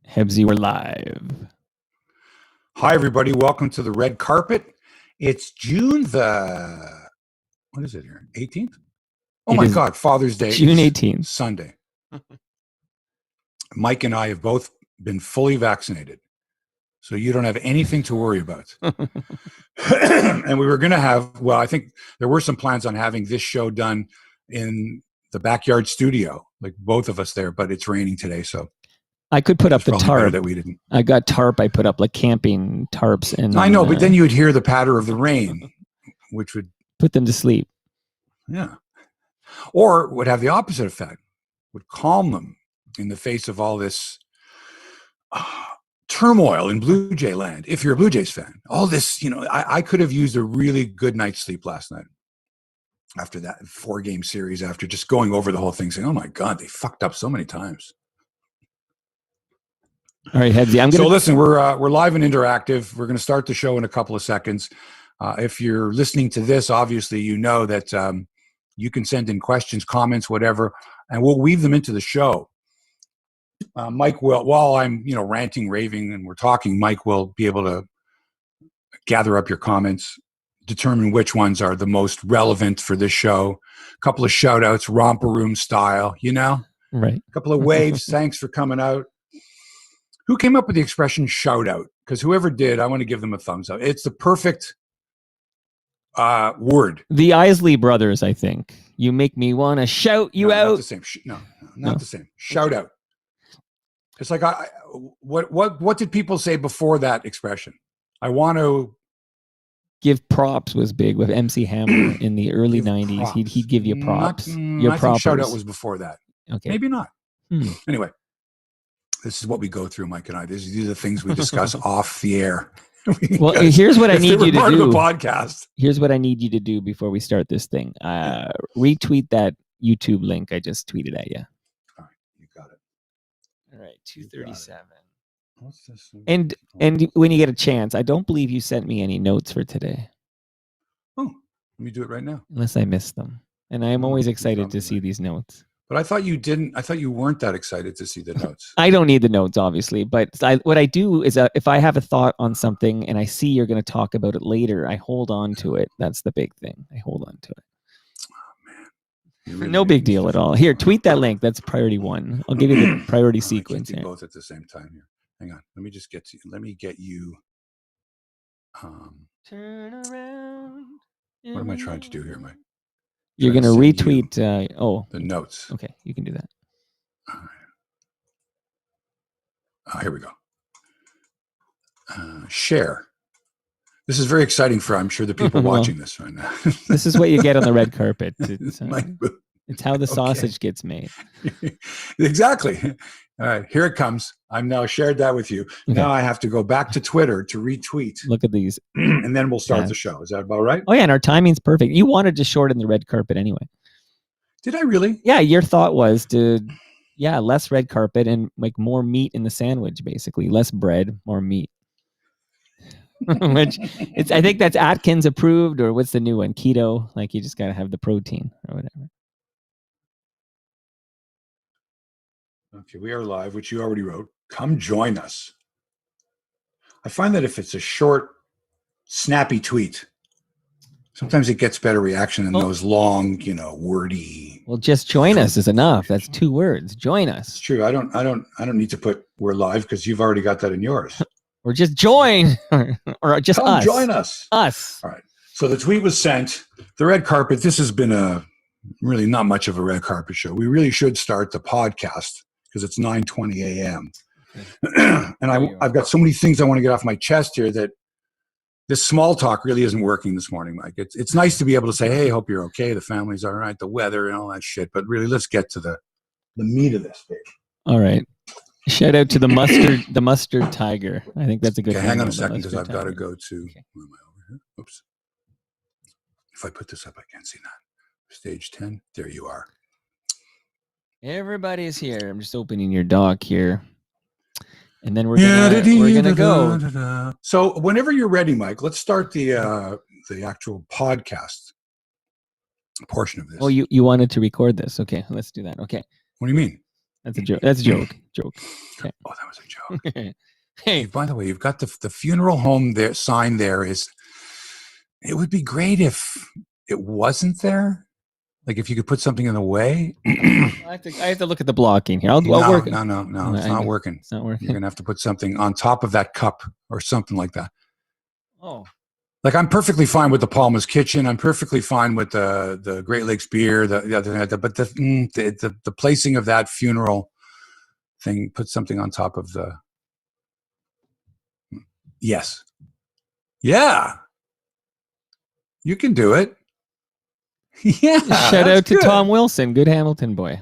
Hebsy, we're live. Hi, everybody. Welcome to the red carpet. It's June the, what is it here? 18th? Oh, my God. Father's Day. June 18th. Sunday. Mike and I have both been fully vaccinated. So you don't have anything to worry about. And we were going to have, well, I think there were some plans on having this show done in the backyard studio, like both of us there, but it's raining today. So I could put up the tarp. That we didn't. I got tarp. I put up like camping tarps. And I know, but then you would hear the patter of the rain, which would put them to sleep. Yeah. Or would have the opposite effect, would calm them in the face of all this turmoil in Blue Jay land. If you're a Blue Jays fan, all this, I could have used a really good night's sleep last night after that 4-game series, after just going over the whole thing, saying, oh my God, they fucked up so many times. All right, Hebsy, So listen, we're live and interactive. We're going to start the show in a couple of seconds. If you're listening to this, obviously you know that you can send in questions, comments, whatever, and we'll weave them into the show. Mike will, while I'm ranting, raving, and we're talking, Mike will be able to gather up your comments, determine which ones are the most relevant for this show. A couple of shout outs, romper room style, right? A couple of waves. Thanks for coming out. Who came up with the expression shout out? Because whoever did, I want to give them a thumbs up. It's the perfect word. The Isley brothers, I think. You make me want to shout you out. Not the same. Not the same. Shout out. It's like, what did people say before that expression? I want to give props was big with MC Hammer in the early 90s. He'd give you props. I think shout out was before that. Okay. Maybe not. Anyway, this is what we go through, Mike and I. These are the things we discuss off the air. Well, here's what I need you to part do. Of the podcast. Here's what I need you to do before we start this thing. Retweet that YouTube link I just tweeted at you. All right, you got it. All right, 237. What's this? And when you get a chance, I don't believe you sent me any notes for today. Oh, let me do it right now. Unless I missed them. And I am always excited to see these notes. But I thought you didn't. I thought you weren't that excited to see the notes. I don't need the notes, obviously. But what I do is if I have a thought on something and I see you're going to talk about it later, I hold on to it. That's the big thing. I hold on to it. Oh, man. Really no big deal at all. Here, tweet that link. That's priority 1. I'll give you the priority sequence. I can't do both at the same time here. Hang on. Let me get you. Turn around. What am I trying to do here, Mike? You're going to retweet. The notes. Okay, you can do that. All right. Here we go. Share. This is very exciting for, I'm sure, the people watching this right now. This is what you get on the red carpet. It's how the sausage gets made. Exactly. All right, here it comes. I've now shared that with you. Okay. Now I have to go back to Twitter to retweet. Look at these. And then we'll start the show. Is that about right? Oh, yeah, and our timing's perfect. You wanted to shorten the red carpet anyway. Did I really? Yeah, your thought was less red carpet and like more meat in the sandwich, basically. Less bread, more meat. Which I think that's Atkins approved, or what's the new one? Keto. Like you just got to have the protein or whatever. Okay, we are live, which you already wrote. Come join us. I find that if it's a short, snappy tweet, sometimes it gets better reaction than those long, wordy. Well, just join us is enough. That's 2 words. Join us. It's true. I don't need to put we're live because you've already got that in yours. Or just join, or just Come us. Join us. Us. All right. So the tweet was sent. The red carpet. This has been really not much of a red carpet show. We really should start the podcast because it's 9:20 a.m. And I've got so many things I want to get off my chest here that this small talk really isn't working this morning, Mike. It's nice to be able to say, hey, hope you're okay. The family's all right. The weather and all that shit. But really, let's get to the meat of this, baby. All right. Shout out to the mustard tiger. I think that's a good. Okay, hang on a second because I've got to go to. Okay. Where am I over here? Oops. If I put this up, I can't see that. Stage 10. There you are. Everybody's here. I'm just opening your doc here. And then we're gonna go. So whenever you're ready, Mike, let's start the actual podcast portion of this. Oh, you wanted to record this. Okay, let's do that. Okay. What do you mean? That's a joke. That's a joke. Joke. Okay. Oh, that was a joke. Hey, by the way, you've got the funeral home there sign there. It would be great if it wasn't there. Like if you could put something in the way. I have to look at the blocking here. I'll work. No, it's not working. It's not working. You're gonna have to put something on top of that cup or something like that. Oh. Like I'm perfectly fine with the Palmer's Kitchen. I'm perfectly fine with the Great Lakes beer. But the placing of that funeral thing, put something on top of the. Yes. Yeah. You can do it. Yeah. Shout out to good. Tom Wilson, good Hamilton boy.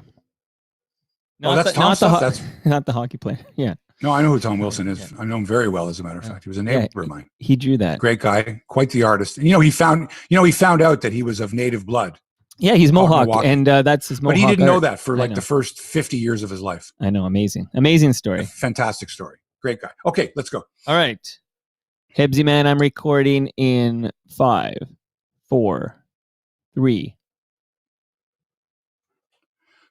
That's Tom stuff. Not the hockey player. Yeah. No, I know who Tom Wilson is. Yeah. I know him very well, as a matter of fact. He was a neighbor of mine. He drew that. Great guy, quite the artist. And he found out that he was of native blood. Yeah, he's Mohawk, and that's his Mohawk. But he didn't know that for like the first 50 years of his life. I know, amazing story. Fantastic story. Great guy. Okay, let's go. All right. Hebsy man, I'm recording in 5, 4, 3.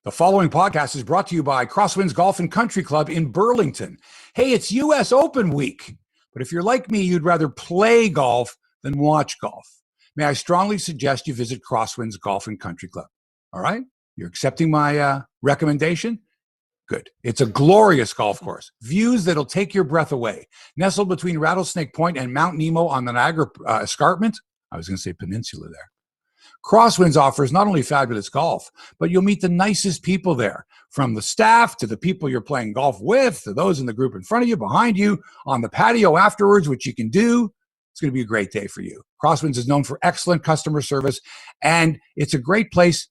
The following podcast is brought to you by Crosswinds Golf and Country Club in Burlington. Hey, it's U.S. Open week, but if you're like me, you'd rather play golf than watch golf. May I strongly suggest you visit Crosswinds Golf and Country Club. All right? You're accepting my recommendation? Good. It's a glorious golf course. Views that'll take your breath away. Nestled between Rattlesnake Point and Mount Nemo on the Niagara Escarpment. I was going to say peninsula there. Crosswinds offers not only fabulous golf, but you'll meet the nicest people there, from the staff to the people you're playing golf with, to those in the group in front of you, behind you, on the patio afterwards, which you can do. It's going to be a great day for you. Crosswinds is known for excellent customer service, and it's a great place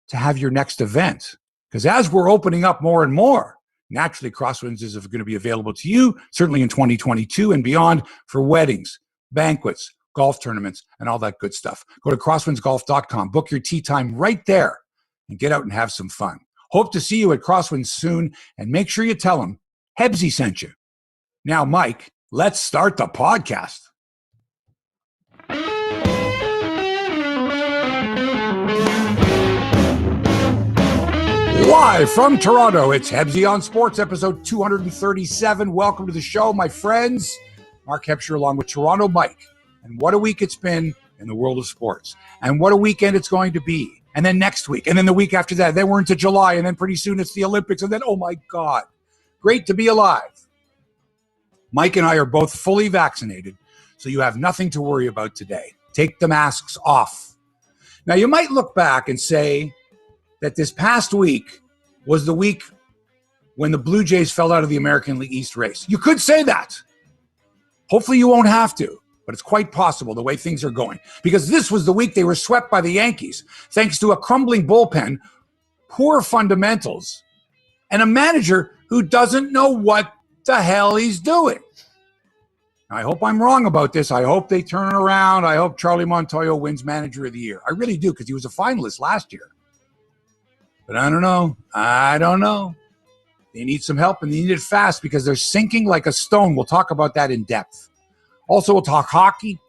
to have your next event. Because as we're opening up more and more, naturally, Crosswinds is going to be available to you, certainly in 2022 and beyond, for weddings, banquets, golf tournaments, and all that good stuff. Go to crosswindsgolf.com, book your tee time right there, and get out and have some fun. Hope to see you at Crosswinds soon, and make sure you tell them Hebsy sent you. Now, Mike, let's start the podcast. Live from Toronto, it's Hebsy on Sports, episode 237. Welcome to the show, my friends. Mark Hebscher along with Toronto Mike. And what a week it's been in the world of sports. And what a weekend it's going to be. And then next week. And then the week after that. Then we're into July. And then pretty soon it's the Olympics. And then, oh my God. Great to be alive. Mike and I are both fully vaccinated. So you have nothing to worry about today. Take the masks off. Now you might look back and say that this past week was the week when the Bluejays fell out of the American League East race. You could say that. Hopefully you won't have to. But it's quite possible the way things are going. Because this was the week they were swept by the Yankees, thanks to a crumbling bullpen, poor fundamentals, and a manager who doesn't know what the hell he's doing. Now, I hope I'm wrong about this. I hope they turn it around. I hope Charlie Montoyo wins Manager of the Year. I really do, because he was a finalist last year. But I don't know. They need some help, and they need it fast because they're sinking like a stone. We'll talk about that in depth. Also, we'll talk hockey.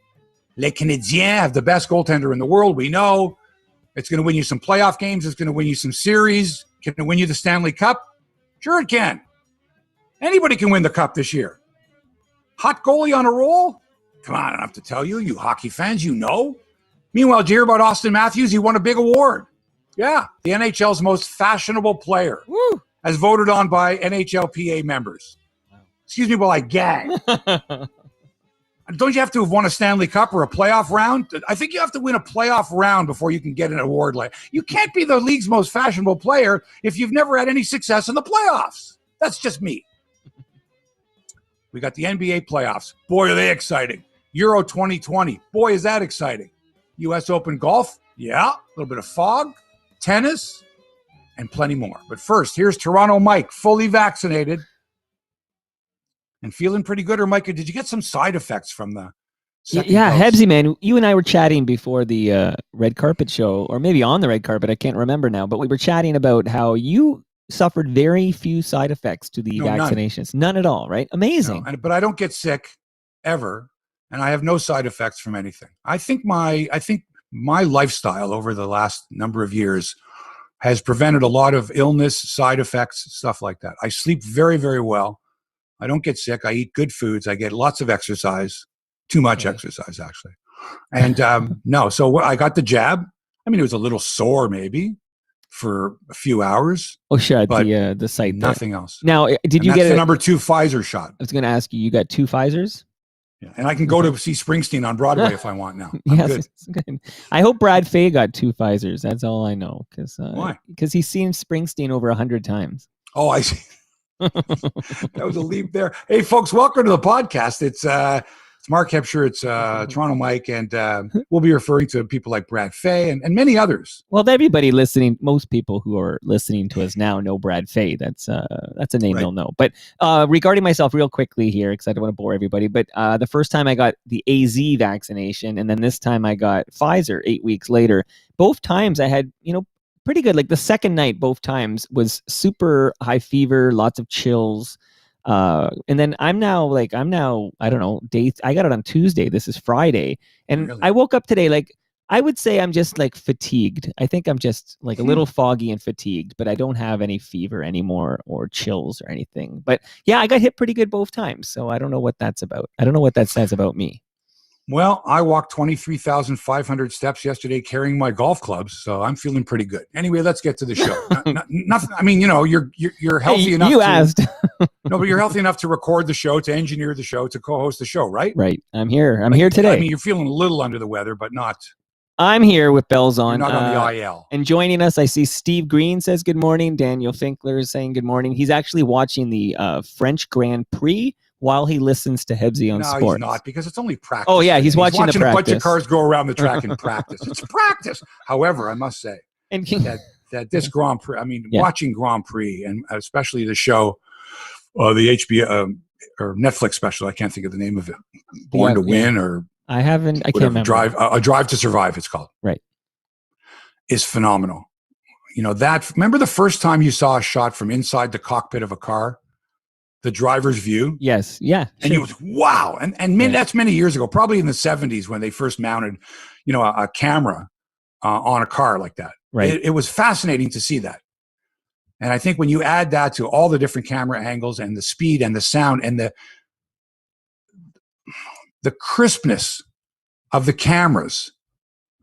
Les Canadiens have the best goaltender in the world. We know it's going to win you some playoff games. It's going to win you some series. Can it win you the Stanley Cup? Sure it can. Anybody can win the Cup this year. Hot goalie on a roll? Come on, I don't have to tell you. You hockey fans, you know. Meanwhile, did you hear about Auston Matthews? He won a big award. Yeah, the NHL's most fashionable player. Woo. As voted on by NHLPA members. Excuse me while I gag. Don't you have to have won a Stanley Cup or a playoff round? I think you have to win a playoff round before you can get an award. You can't be the league's most fashionable player if you've never had any success in the playoffs. That's just me. We got the NBA playoffs. Boy, are they exciting. Euro 2020. Boy, is that exciting. U.S. Open golf. Yeah, a little bit of fog, tennis, and plenty more. But first, here's Toronto Mike, fully vaccinated. And feeling pretty good, or Micah, did you get some side effects from the second dose? Hebsy, man, you and I were chatting before the red carpet show, or maybe on the red carpet, I can't remember now, but we were chatting about how you suffered very few side effects to the vaccinations. None at all, right? Amazing. No, but I don't get sick ever, and I have no side effects from anything. I think my lifestyle over the last number of years has prevented a lot of illness, side effects, stuff like that. I sleep very, very well. I don't get sick. I eat good foods. I get lots of exercise, too much exercise, actually. And no, so I got the jab. I mean, it was a little sore maybe for a few hours. Oh, sure. But the site. Nothing else. Now, did you get the number 2 Pfizer shot? I was going to ask you, you got 2 Pfizers? Yeah. And I can go to see Springsteen on Broadway if I want now. Yes, good. I hope Brad Fay got 2 Pfizers. That's all I know. Why? Because he's seen Springsteen over 100 times. Oh, I see. That was a leap there. Hey, folks, welcome to the podcast. It's Mark Hebscher, it's Toronto Mike, and we'll be referring to people like Brad Fay and many others. Well, everybody listening, most people who are listening to us now know Brad Fay. That's a name they'll know. But regarding myself, real quickly here, because I don't want to bore everybody, but the first time I got the AZ vaccination, and then this time I got Pfizer 8 weeks later. Both times I had, pretty good. Like the second night, both times was super high fever, lots of chills. And then I'm now, I don't know, I got it on Tuesday. This is Friday. And Really? I woke up today, I would say I'm just fatigued. I think I'm just a little foggy and fatigued, but I don't have any fever anymore or chills or anything. But yeah, I got hit pretty good both times. So I don't know what that's about. I don't know what that says about me. Well, I walked 23,500 steps yesterday carrying my golf clubs, so I'm feeling pretty good. Anyway, let's get to the show. Nothing. I mean, you're healthy enough. You asked. No, but you're healthy enough to record the show, to engineer the show, to co-host the show, right? Right. I'm here. I'm here today. I mean, you're feeling a little under the weather, but not. I'm here with bells on. You're not on the IL. And joining us, I see Steve Green says good morning. Daniel Finkler is saying good morning. He's actually watching the French Grand Prix while he listens to Hebsy on Sports. No, he's not, because it's only practice. Oh, yeah, he's watching the practice. A bunch of cars go around the track in practice. It's practice. However, I must say that this Grand Prix, watching Grand Prix, and especially the show, the HBO or Netflix special, I can't think of the name of it, Born to Win, or I can't remember. A Drive to Survive, it's called. Right. Is phenomenal. Remember the first time you saw a shot from inside the cockpit of a car? The driver's view. Yes. Yeah. And you was wow. And that's many years ago, probably in the 70s when they first mounted, a camera on a car like that. Right. It was fascinating to see that. And I think when you add that to all the different camera angles and the speed and the sound and the crispness of the cameras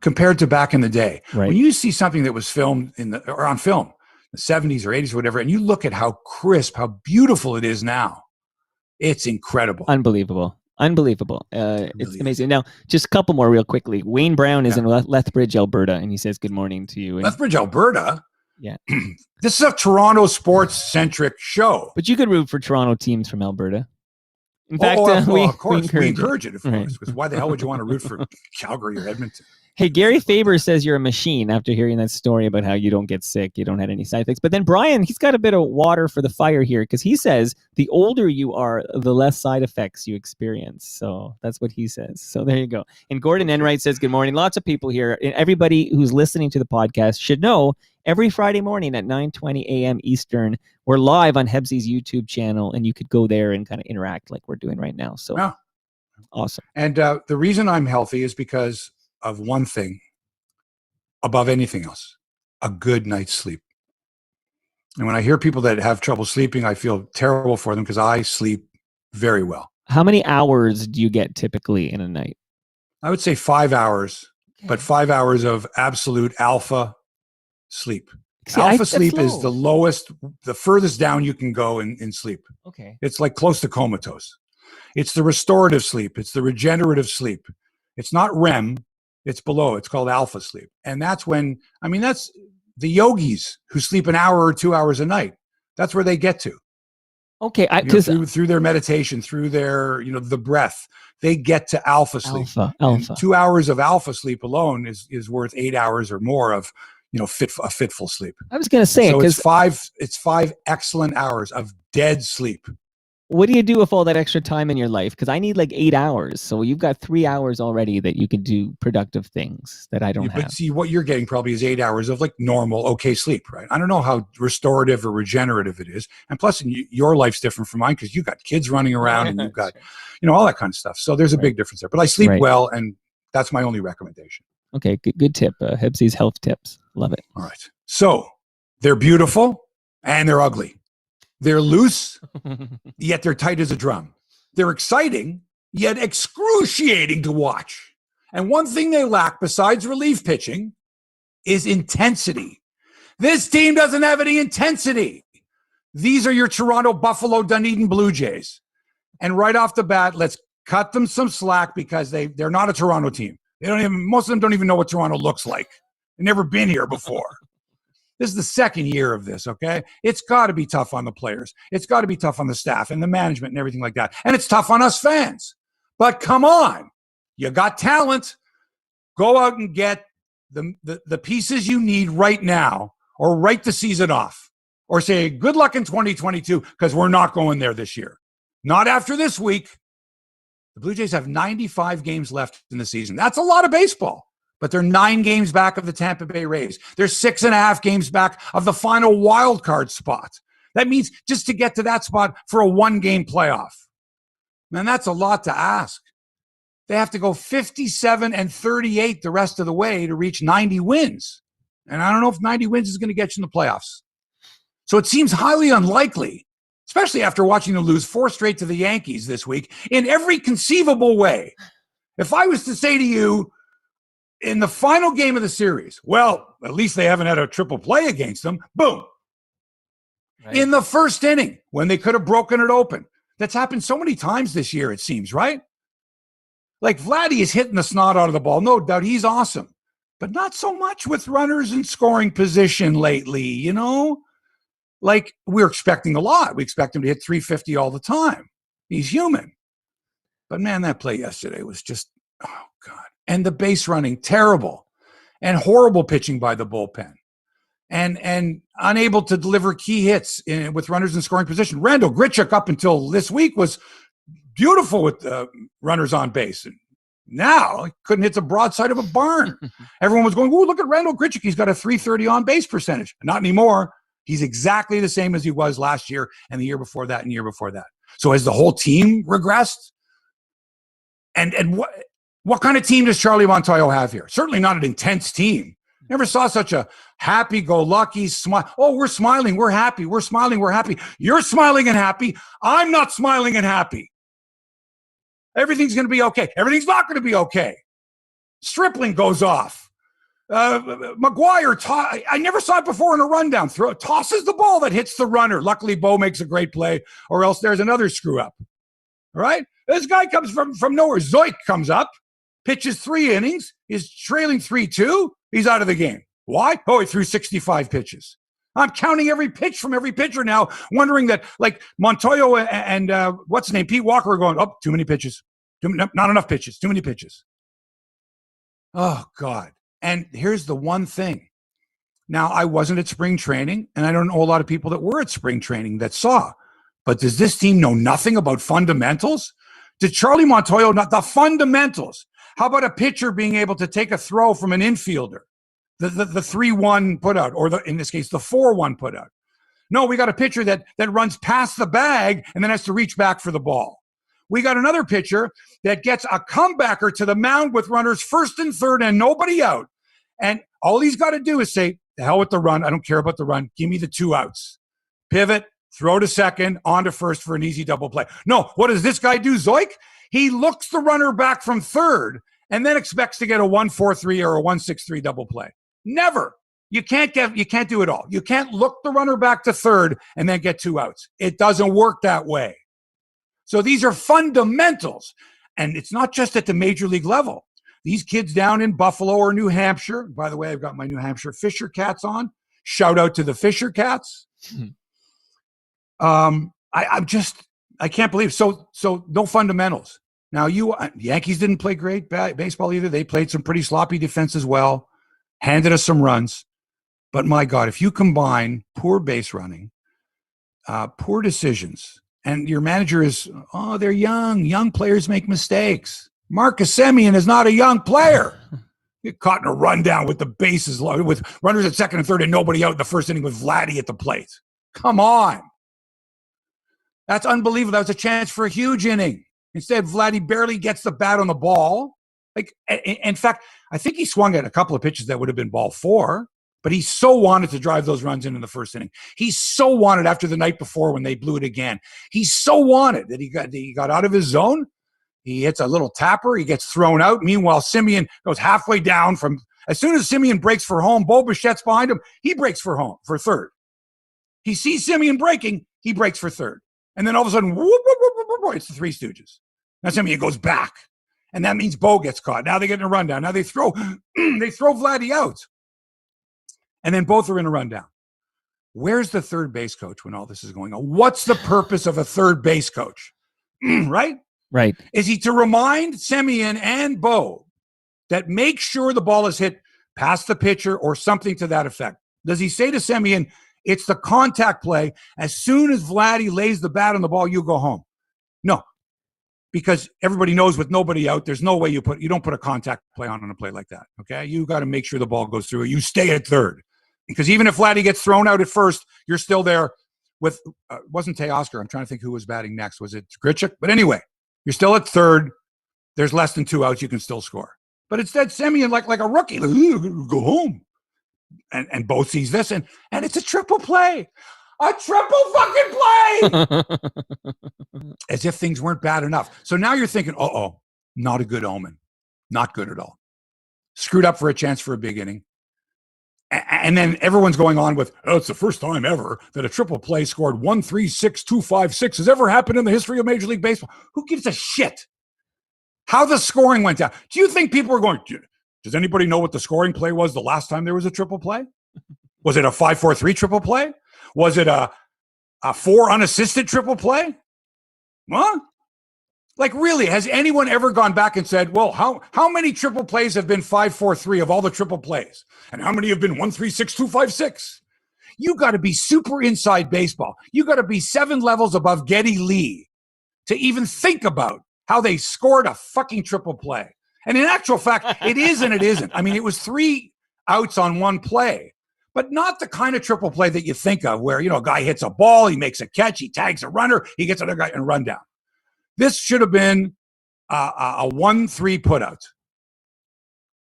compared to back in the day, right. When you see something that was filmed on film, the 70s or 80s or whatever, and you look at how crisp, how beautiful it is now, it's incredible. Unbelievable. It's amazing. Now, just a couple more real quickly. Wayne Brown is in Lethbridge, Alberta, and he says good morning to you. Lethbridge, Alberta? Yeah. This is a Toronto sports-centric show. But you could root for Toronto teams from Alberta. In fact, of course, we encourage it, of course. Right. Because why the hell would you want to root for Calgary or Edmonton? Hey, Gary Faber says you're a machine after hearing that story about how you don't get sick, you don't have any side effects. But then Brian, he's got a bit of water for the fire here, because he says the older you are, the less side effects you experience. So that's what he says. So there you go. And Gordon Enright says good morning. Lots of people here. And everybody who's listening to the podcast should know every Friday morning at 9:20 a.m. Eastern, we're live on Hebsy's YouTube channel, and you could go there and kind of interact like we're doing right now. So Awesome. And the reason I'm healthy is because of one thing above anything else: a good night's sleep. And when I hear people that have trouble sleeping, I feel terrible for them, because I sleep very well. How many hours do you get typically in a night? I would say 5 hours, but 5 hours of absolute alpha sleep. See, alpha sleep is low. the lowest, the furthest down you can go in sleep. Okay. It's like close to comatose. It's the restorative sleep. It's the regenerative sleep. It's not REM. It's below. It's called alpha sleep. And that's when, that's the yogis who sleep an hour or 2 hours a night. That's where they get to. Okay. Through their meditation, through their, the breath, they get to alpha sleep. Alpha. 2 hours of alpha sleep alone is worth 8 hours or more of, fitful sleep. I was going to say, so it's five excellent hours of dead sleep. What do you do with all that extra time in your life? Because I need like 8 hours. So you've got 3 hours already that you can do productive things that I don't have. But see, what you're getting probably is 8 hours of like normal, okay sleep, right? I don't know how restorative or regenerative it is. And plus, your life's different from mine, because you got kids running around and you've got, all that kind of stuff. So there's a big difference there. But I sleep well, and that's my only recommendation. Okay, good tip. Hebsy's health tips. Love it. All right. So They're beautiful and they're ugly. They're loose, yet they're tight as a drum. They're exciting, yet excruciating to watch. And one thing they lack besides relief pitching is intensity. This team doesn't have any intensity. These are your Toronto, Buffalo, Dunedin Blue Jays. And right off the bat, let's cut them some slack because they're not a Toronto team. Most of them don't even know what Toronto looks like. They've never been here before. This is the second year of this, okay? It's got to be tough on the players. It's got to be tough on the staff and the management and everything like that. And it's tough on us fans. But come on. You got talent. Go out and get the pieces you need right now or write the season off or say good luck in 2022 because we're not going there this year. Not after this week. The Blue Jays have 95 games left in the season. That's a lot of baseball. But they're 9 games back of the Tampa Bay Rays. They're 6.5 games back of the final wild card spot. That means just to get to that spot for a 1-game playoff. Man, that's a lot to ask. They have to go 57-38 the rest of the way to reach 90 wins. And I don't know if 90 wins is going to get you in the playoffs. So it seems highly unlikely, especially after watching them lose 4 straight to the Yankees this week in every conceivable way. If I was to say to you, in the final game of the series, well, at least they haven't had a triple play against them. Boom. Right. In the first inning, when they could have broken it open. That's happened so many times this year, it seems, right? Like Vladdy is hitting the snot out of the ball. No doubt, he's awesome. But not so much with runners in scoring position lately, you know? Like, we're expecting a lot. We expect him to hit 350 all the time. He's human. But, man, that play yesterday was just, oh, God. And the base running, terrible. And horrible pitching by the bullpen. And unable to deliver key hits with runners in scoring position. Randall Grichuk up until this week was beautiful with runners on base. And now he couldn't hit the broadside of a barn. Everyone was going, oh, look at Randall Grichuk. He's got a .330 on base percentage. Not anymore. He's exactly the same as he was last year and the year before that and the year before that. So has the whole team regressed? And what kind of team does Charlie Montoyo have here? Certainly not an intense team. Never saw such a happy-go-lucky smile. Oh, we're smiling. We're happy. We're smiling. We're happy. You're smiling and happy. I'm not smiling and happy. Everything's going to be okay. Everything's not going to be okay. Stripling goes off. McGuire, I never saw it before in a rundown. Tosses the ball that hits the runner. Luckily, Bo makes a great play, or else there's another screw-up. All right? This guy comes from nowhere. Zoik comes up, pitches 3 innings, is trailing 3-2. He's out of the game. Why? Oh, he threw 65 pitches. I'm counting every pitch from every pitcher now, wondering that, like, Montoyo and what's his name, Pete Walker are going, oh, too many pitches. Not enough pitches. Too many pitches. Oh, God. And here's the one thing. Now, I wasn't at spring training, and I don't know a lot of people that were at spring training that saw. But does this team know nothing about fundamentals? Did Charlie Montoyo not the fundamentals? How about a pitcher being able to take a throw from an infielder? The 3-1 putout, or in this case, the 4-1 putout. No, we got a pitcher that runs past the bag and then has to reach back for the ball. We got another pitcher that gets a comebacker to the mound with runners first and third and nobody out. And all he's got to do is say, the hell with the run. I don't care about the run. Give me the 2 outs. Pivot, throw to second, on to first for an easy double play. No, what does this guy do, Zoik? He looks the runner back from third and then expects to get a 1-4-3 or a 1-6-3 double play. Never. You can't do it all. You can't look the runner back to third and then get 2 outs. It doesn't work that way. So these are fundamentals. And it's not just at the major league level. These kids down in Buffalo or New Hampshire, by the way, I've got my New Hampshire Fisher Cats on. Shout out to the Fisher Cats. I can't believe so no fundamentals. Now Yankees didn't play great baseball either. They played some pretty sloppy defense as well, handed us some runs. But my God, if you combine poor base running, poor decisions, and your manager is, oh, they're young. Young players make mistakes. Marcus Semien is not a young player. Get caught in a rundown with the bases loaded, with runners at second and third and nobody out in the first inning with Vladdy at the plate. Come on. That's unbelievable. That was a chance for a huge inning. Instead, Vladdy barely gets the bat on the ball. Like, in fact, I think he swung at a couple of pitches that would have been ball 4. But he so wanted to drive those runs in the first inning. He so wanted after the night before when they blew it again. He so wanted that he got out of his zone. He hits a little tapper. He gets thrown out. Meanwhile, Semien goes halfway down from – as soon as Semien breaks for home, Bo Bichette's behind him. He breaks for home, for third. He sees Semien breaking. He breaks for third. And then all of a sudden, whoop, whoop, whoop, whoop, whoop, it's the Three Stooges. Now Semien goes back. And that means Bo gets caught. Now they get in a rundown. Now they throw Vladdy out. And then both are in a rundown. Where's the third base coach when all this is going on? What's the purpose of a third base coach? Right? Right. Is he to remind Semien and Bo that make sure the ball is hit past the pitcher or something to that effect? Does he say to Semien, it's the contact play. As soon as Vladdy lays the bat on the ball, you go home? No. Because everybody knows with nobody out, there's no way you don't put a contact play on a play like that. Okay? You got to make sure the ball goes through. You stay at third. Because even if Vladdy gets thrown out at first, you're still there with wasn't Teoscar. I'm trying to think who was batting next. Was it Grichuk? But anyway, you're still at third. There's less than 2 outs. You can still score. But instead, Semien like a rookie, go home. And Bo sees this, and it's a triple play. A triple fucking play! As if things weren't bad enough. So now you're thinking, not a good omen. Not good at all. Screwed up for a chance for a big inning. And then everyone's going on with, it's the first time ever that a triple play scored 1-3-6-2-5-6 has ever happened in the history of Major League Baseball. Who gives a shit how the scoring went down? Do you think people are going, does anybody know what the scoring play was the last time there was a triple play? Was it a 5-4-3 triple play? Was it a 4 unassisted triple play? What? Like, really, has anyone ever gone back and said, well, how many triple plays have been 5-4-3 of all the triple plays? And how many have been 1-3-6-2-5-6? You got to be super inside baseball. You got to be 7 levels above Geddy Lee to even think about how they scored a fucking triple play. And in actual fact, it is and it isn't. I mean, it was 3 outs on 1 play, but not the kind of triple play that you think of where, a guy hits a ball, he makes a catch, he tags a runner, he gets another guy and run down. This should have been a 1-3 putout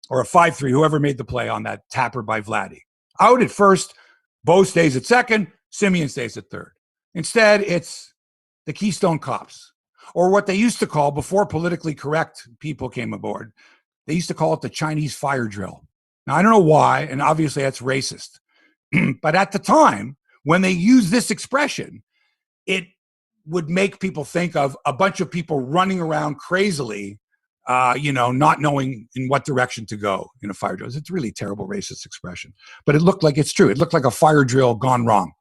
or a 5-3, whoever made the play on that tapper by Vladdy. Out at first, Bo stays at second, Semien stays at third. Instead, it's the Keystone Cops, or what they used to call, before politically correct people came aboard, they used to call it the Chinese fire drill. Now, I don't know why, and obviously that's racist. But at the time, when they used this expression, it would make people think of a bunch of people running around crazily, not knowing in what direction to go in a fire drill. It's a really terrible racist expression, but it looked like it's true. It looked like a fire drill gone wrong.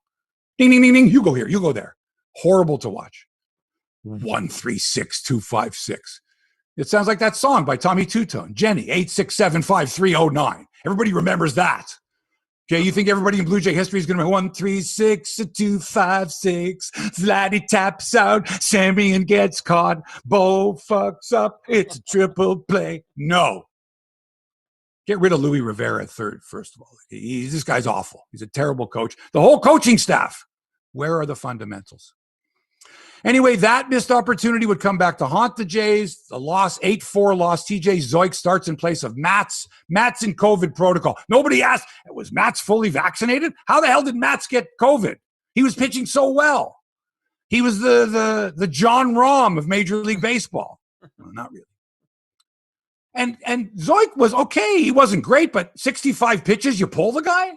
Ding, ding, ding, ding. You go here. You go there. Horrible to watch. 1-3-6-2-5-6. It sounds like that song by Tommy Two-Tone. Jenny, 8675309. Everybody remembers that. Okay, you think everybody in Blue Jay history is going to be 1-3-6-2-5-6. Vladdy taps out. Semien gets caught. Bo fucks up. It's a triple play. No. Get rid of Louis Rivera at third, first of all. This guy's awful. He's a terrible coach. The whole coaching staff. Where are the fundamentals? Anyway, that missed opportunity would come back to haunt the Jays. The loss, 8-4 loss. TJ Zoik starts in place of Mats. Mats in COVID protocol. Nobody asked, was Mats fully vaccinated? How the hell did Mats get COVID? He was pitching so well. He was the John Rahm of Major League Baseball. No, not really. And Zoik was okay. He wasn't great, but 65 pitches, you pull the guy?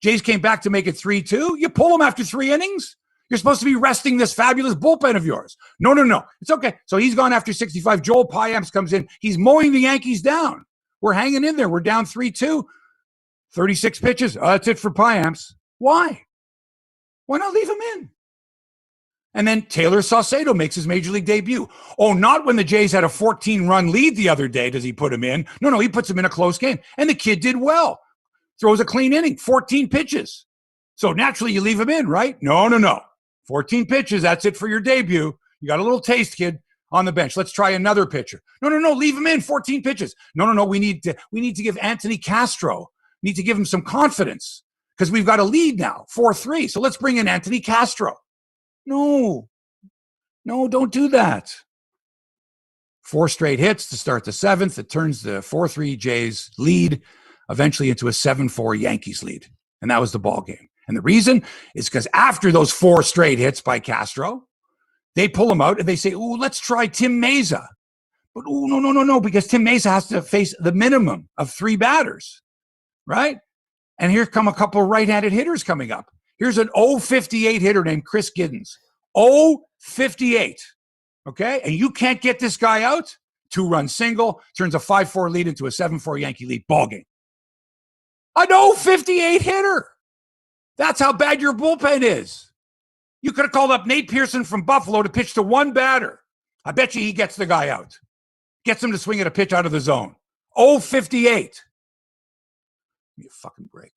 Jays came back to make it 3-2. You pull him after 3 innings? You're supposed to be resting this fabulous bullpen of yours. No. It's okay. So he's gone after 65. Joel Payamps comes in. He's mowing the Yankees down. We're hanging in there. We're down 3-2. 36 pitches. That's it for Payamps. Why? Why not leave him in? And then Taylor Saucedo makes his Major League debut. Oh, not when the Jays had a 14-run lead the other day does he put him in. No, he puts him in a close game. And the kid did well. Throws a clean inning, 14 pitches. So naturally you leave him in, right? No. 14 pitches, that's it for your debut. You got a little taste, kid, on the bench. Let's try another pitcher. No, leave him in, 14 pitches. No, we need to give Anthony Castro, need to give him some confidence because we've got a lead now, 4-3. So let's bring in Anthony Castro. No, don't do that. 4 straight hits to start the 7th. It turns the 4-3 Jays lead eventually into a 7-4 Yankees lead. And that was the ball game. And the reason is because after those 4 straight hits by Castro, they pull him out and they say, "Ooh, let's try Tim Mesa." But no, because Tim Mesa has to face the minimum of 3 batters, right? And here come a couple of right-handed hitters coming up. Here's an 058 hitter named Chris Giddens. 058, okay? And you can't get this guy out. 2-run single, turns a 5-4 lead into a 7-4 Yankee lead ball game. An 058 hitter. That's how bad your bullpen is. You could have called up Nate Pearson from Buffalo to pitch to 1 batter. I bet you he gets the guy out. Gets him to swing at a pitch out of the zone. 058. Give me a fucking break.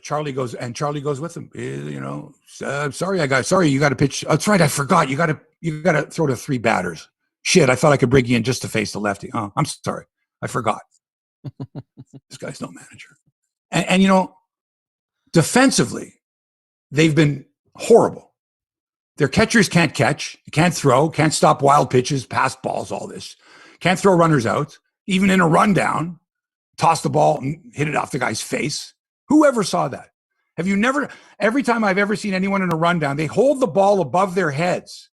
Charlie goes with him. Sorry, you got to pitch. That's right, I forgot. You got to throw to 3 batters. Shit, I thought I could bring you in just to face the lefty. Oh, I'm sorry, I forgot. This guy's no manager. And defensively, they've been horrible. Their catchers can't catch, can't throw, can't stop wild pitches, pass balls, all this. Can't throw runners out, even in a rundown. Toss the ball and hit it off the guy's face. Whoever saw that? Have you never, every time I've ever seen anyone in a rundown, they hold the ball above their heads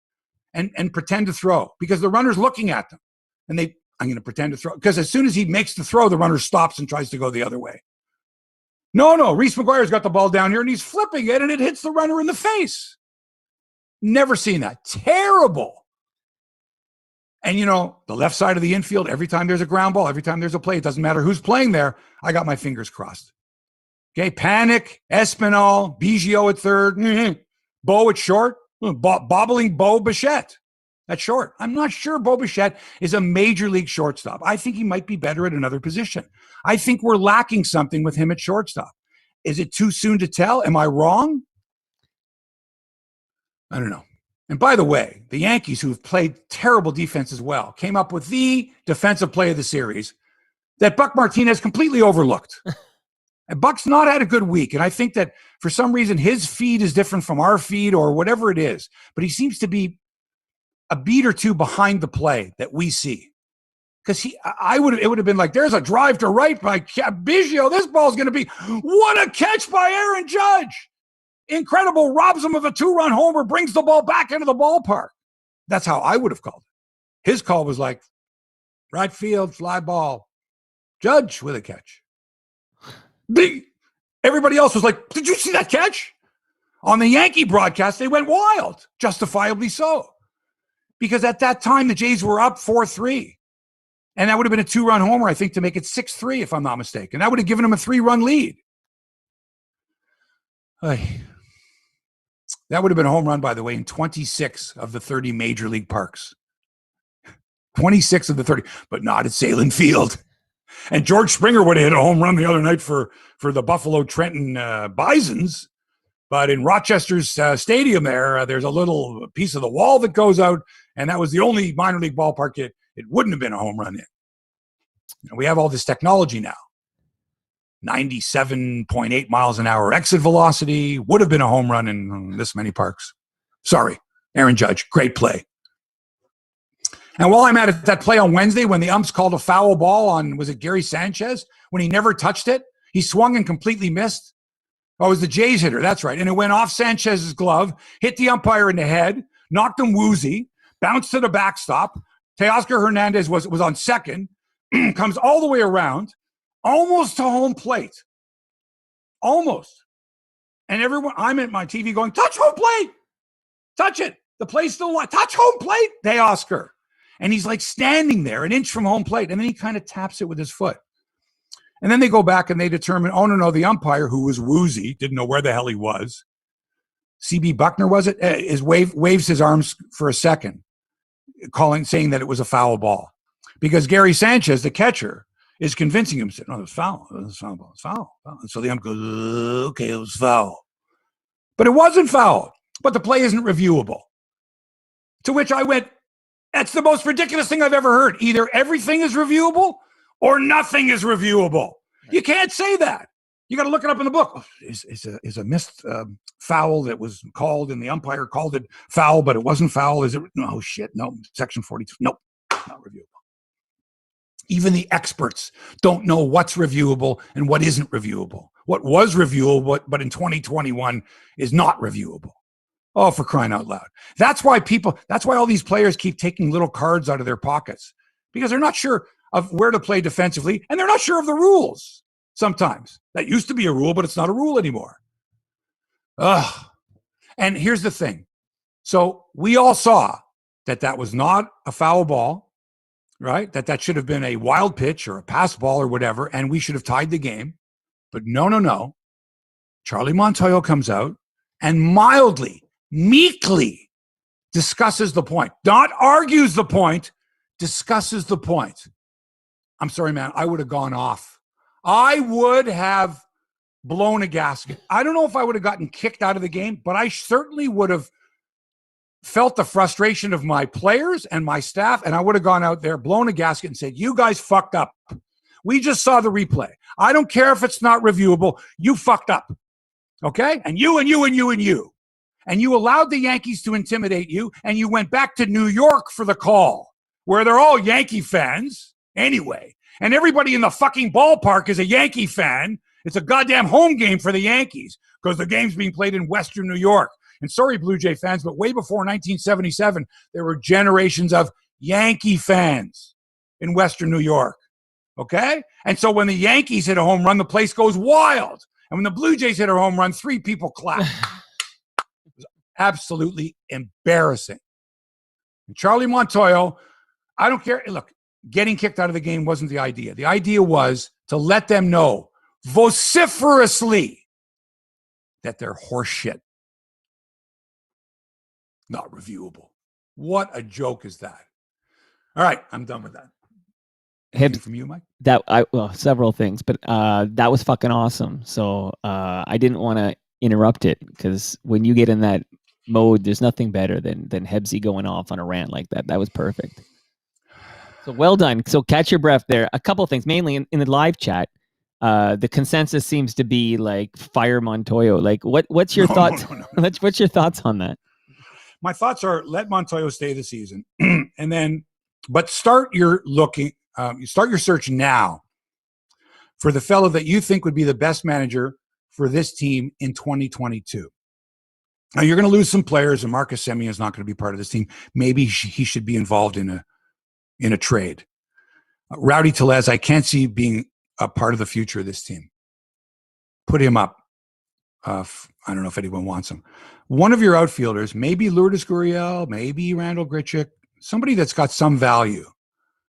and pretend to throw because the runner's looking at them. And I'm going to pretend to throw. Because as soon as he makes the throw, the runner stops and tries to go the other way. No, Reese McGuire's got the ball down here and he's flipping it and it hits the runner in the face. Never seen that. Terrible. And the left side of the infield, every time there's a ground ball, every time there's a play, it doesn't matter who's playing there, I got my fingers crossed. Okay, Panic, Espinal, Biggio at third, Bo at short, bobbling Bo Bichette at short. I'm not sure Bo Bichette is a major league shortstop. I think he might be better at another position. I think we're lacking something with him at shortstop. Is it too soon to tell? Am I wrong? I don't know. And by the way, the Yankees, who have played terrible defense as well, came up with the defensive play of the series that Buck Martinez completely overlooked. And Buck's not had a good week. And I think that for some reason, his feed is different from our feed or whatever it is. But he seems to be a beat or two behind the play that we see. Because it would have been like, there's a drive to right by Biggio. This ball's going to be, what a catch by Aaron Judge. Incredible, robs him of a 2-run homer, brings the ball back into the ballpark. That's how I would have called it. His call was like, right field, fly ball, Judge with a catch. Everybody else was like, did you see that catch? On the Yankee broadcast, they went wild, justifiably so. Because at that time, the Jays were up 4-3. And that would have been a 2-run homer, I think, to make it 6-3, if I'm not mistaken. That would have given him a 3-run lead. That would have been a home run, by the way, in 26 of the 30 major league parks. 26 of the 30, but not at Salem Field. And George Springer would have hit a home run the other night for the Buffalo Trenton Bisons. But in Rochester's stadium there's a little piece of the wall that goes out, and that was the only minor league ballpark it wouldn't have been a home run in. We have all this technology now. 97.8 miles an hour exit velocity, would have been a home run in this many parks. Sorry, Aaron Judge, great play. And while I'm at that play on Wednesday when the umps called a foul ball on, was it Gary Sanchez? When he never touched it, he swung and completely missed. Oh, it was the Jays hitter, that's right. And it went off Sanchez's glove, hit the umpire in the head, knocked him woozy, bounced to the backstop. Teoscar Hernandez was on second, comes all the way around, almost to home plate. Almost. And I'm at my TV going, touch home plate. Touch it. The play's still alive. Touch home plate, Teoscar. And he's like standing there an inch from home plate. And then he kind of taps it with his foot. And then they go back and they determine, oh, no, the umpire, who was woozy, didn't know where the hell he was. C.B. Buckner, was it? Waves his arms for a second, saying that it was a foul ball. Because Gary Sanchez, the catcher, is convincing him, no, it was foul. It was foul. It was foul. And so the ump goes, okay, it was foul. But it wasn't foul. But the play isn't reviewable. To which I went, that's the most ridiculous thing I've ever heard. Either everything is reviewable or nothing is reviewable. You can't say that. You got to look it up in the book. Is a missed foul that was called and the umpire called it foul, but it wasn't foul. Is it? No, shit. No. Section 42. Nope. Not reviewable. Even the experts don't know what's reviewable and what isn't reviewable. What was reviewable, but in 2021 is not reviewable. Oh, for crying out loud. That's why all these players keep taking little cards out of their pockets, because they're not sure of where to play defensively, and they're not sure of the rules sometimes. That used to be a rule, but it's not a rule anymore. Ugh. And here's the thing. So we all saw that was not a foul ball, right? That should have been a wild pitch or a pass ball or whatever, and we should have tied the game. But no. Charlie Montoyo comes out and mildly, meekly discusses the point. Not argues the point, discusses the point. I'm sorry, man. I would have gone off. I would have blown a gasket. I don't know if I would have gotten kicked out of the game, but I certainly would have felt the frustration of my players and my staff, and I would have gone out there, blown a gasket, and said, you guys fucked up. We just saw the replay. I don't care if it's not reviewable. You fucked up. Okay? And you and you and you and you. And you allowed the Yankees to intimidate you, and you went back to New York for the call, where they're all Yankee fans anyway. And everybody in the fucking ballpark is a Yankee fan. It's a goddamn home game for the Yankees because the game's being played in Western New York. And sorry, Blue Jay fans, but way before 1977, there were generations of Yankee fans in Western New York. Okay? And so when the Yankees hit a home run, the place goes wild. And when the Blue Jays hit a home run, 3 people clap. It was absolutely embarrassing. And Charlie Montoyo, I don't care. Look, getting kicked out of the game wasn't the idea. The idea was to let them know vociferously that they're horseshit. Not reviewable. What a joke is that? All right, I'm done with that. Anything from you, Mike? Several things, but that was fucking awesome. So I didn't want to interrupt it, because when you get in that mode, there's nothing better than Hebsy going off on a rant like that. That was perfect. So well done. So catch your breath there. A couple of things, mainly in the live chat. The consensus seems to be like fire Montoyo. Like what's your thoughts? No. What's your thoughts on that? My thoughts are let Montoyo stay the season, and then, but start your search now for the fellow that you think would be the best manager for this team in 2022. Now you're going to lose some players, and Marcus Semien is not going to be part of this team. Maybe he should be involved in a trade. Rowdy Tellez, I can't see being a part of the future of this team. Put him up. I don't know if anyone wants him. One of your outfielders, maybe Lourdes Gurriel, maybe Randall Grichuk, somebody that's got some value.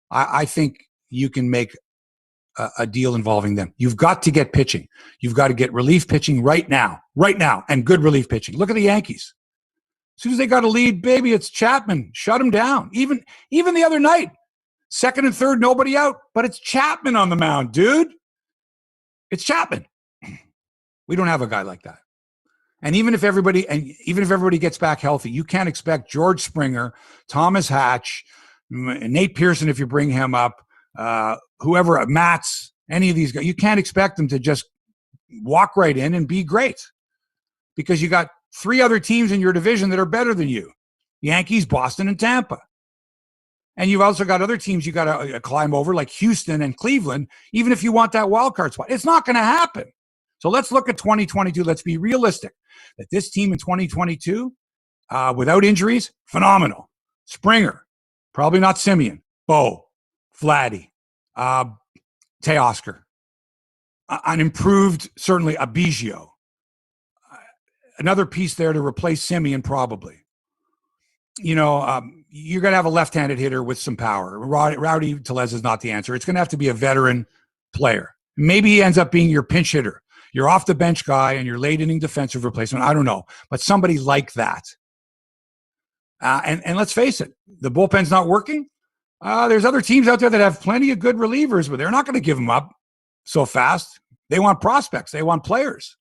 I think you can make a deal involving them. You've got to get pitching. You've got to get relief pitching right now, and good relief pitching. Look at the Yankees. As soon as they got a lead, baby, it's Chapman. Shut him down. Even the other night, second and third, nobody out, but it's Chapman on the mound, dude. It's Chapman. We don't have a guy like that. And even if everybody gets back healthy, you can't expect George Springer, Thomas Hatch, Nate Pearson, if you bring him up, whoever, Matz, any of these guys, you can't expect them to just walk right in and be great, because you got 3 other teams in your division that are better than you: Yankees, Boston, and Tampa. And you've also got other teams you got to climb over, like Houston and Cleveland, even if you want that wild card spot. It's not going to happen. So let's look at 2022. Let's be realistic that this team in 2022, without injuries, phenomenal. Springer, probably not Semien. Bo, Vladdy, Teoscar. An improved, certainly, a Biggio. Another piece there to replace Semien, probably. You're going to have a left-handed hitter with some power. Rowdy Tellez is not the answer. It's going to have to be a veteran player. Maybe he ends up being your pinch hitter. You're off the bench guy and your late inning defensive replacement. I don't know, but somebody like that. And let's face it, the bullpen's not working. There's other teams out there that have plenty of good relievers, but they're not going to give them up so fast. They want prospects. They want players.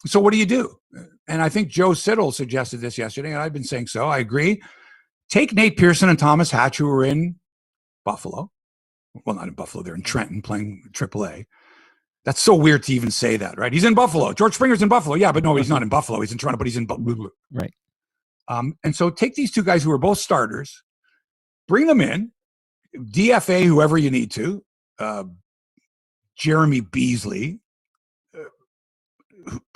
So what do you do? And I think Joe Siddall suggested this yesterday, and I've been saying so. I agree. Take Nate Pearson and Thomas Hatch, who are in Buffalo. Well, not in Buffalo. They're in Trenton playing AAA. That's so weird to even say that, right? He's in Buffalo. George Springer's in Buffalo. Yeah, but no, he's not in Buffalo. He's in Toronto, but he's in Buffalo. Right. And so take these 2 guys who are both starters, bring them in, DFA whoever you need to. Jeremy Beasley.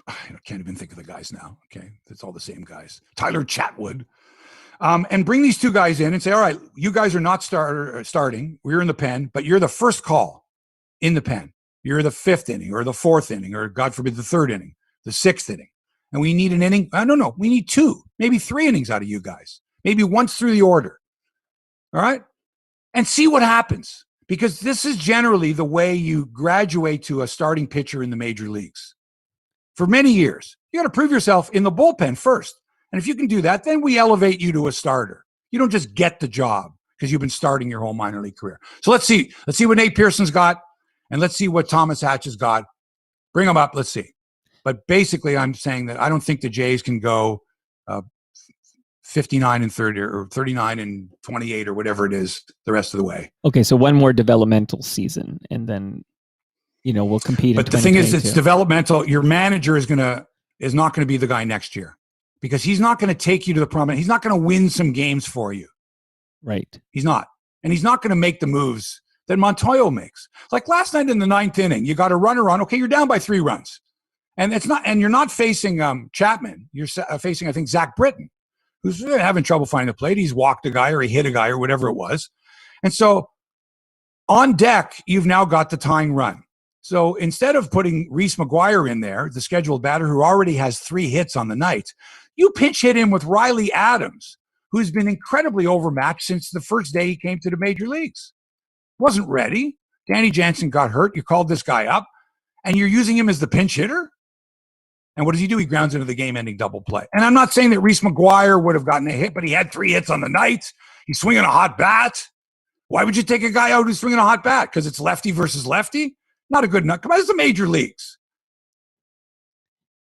I can't even think of the guys now. Okay, it's all the same guys. Tyler Chatwood. And bring these two guys in and say, all right, you guys are not starting. We're in the pen, but you're the first call in the pen. You're the 5th inning or the 4th inning or, God forbid, the 3rd inning, the 6th inning. And we need an inning. I don't know. We need 2, maybe 3 innings out of you guys. Maybe once through the order. All right? And see what happens. Because this is generally the way you graduate to a starting pitcher in the major leagues. For many years, you got to prove yourself in the bullpen first. And if you can do that, then we elevate you to a starter. You don't just get the job because you've been starting your whole minor league career. So let's see. Let's see what Nate Pearson's got, and let's see what Thomas Hatch has got. Bring them up. Let's see. But basically, I'm saying that I don't think the Jays can go 59 and 30 or 39 and 28 or whatever it is the rest of the way. Okay, so one more developmental season, and then we'll compete. But the thing is, it's developmental. Your manager is not going to be the guy next year because he's not going to take you to the prominent. He's not going to win some games for you. Right. He's not, and he's not going to make the moves that Montoyo makes. Like last night in the 9th inning, you got a runner on. Okay, you're down by 3 runs, and you're not facing Chapman. You're facing, I think, Zach Britton, who's having trouble finding the plate. He's walked a guy or he hit a guy or whatever it was. And so on deck, you've now got the tying run. So instead of putting Reese McGuire in there, the scheduled batter who already has 3 hits on the night, you pinch hit him with Riley Adams, who's been incredibly overmatched since the first day he came to the major leagues. Wasn't ready. Danny Jansen got hurt. You called this guy up, and you're using him as the pinch hitter? And what does he do? He grounds into the game-ending double play. And I'm not saying that Reese McGuire would have gotten a hit, but he had 3 hits on the night. He's swinging a hot bat. Why would you take a guy out who's swinging a hot bat? Because it's lefty versus lefty? Not a good enough. Come on, it's the major leagues.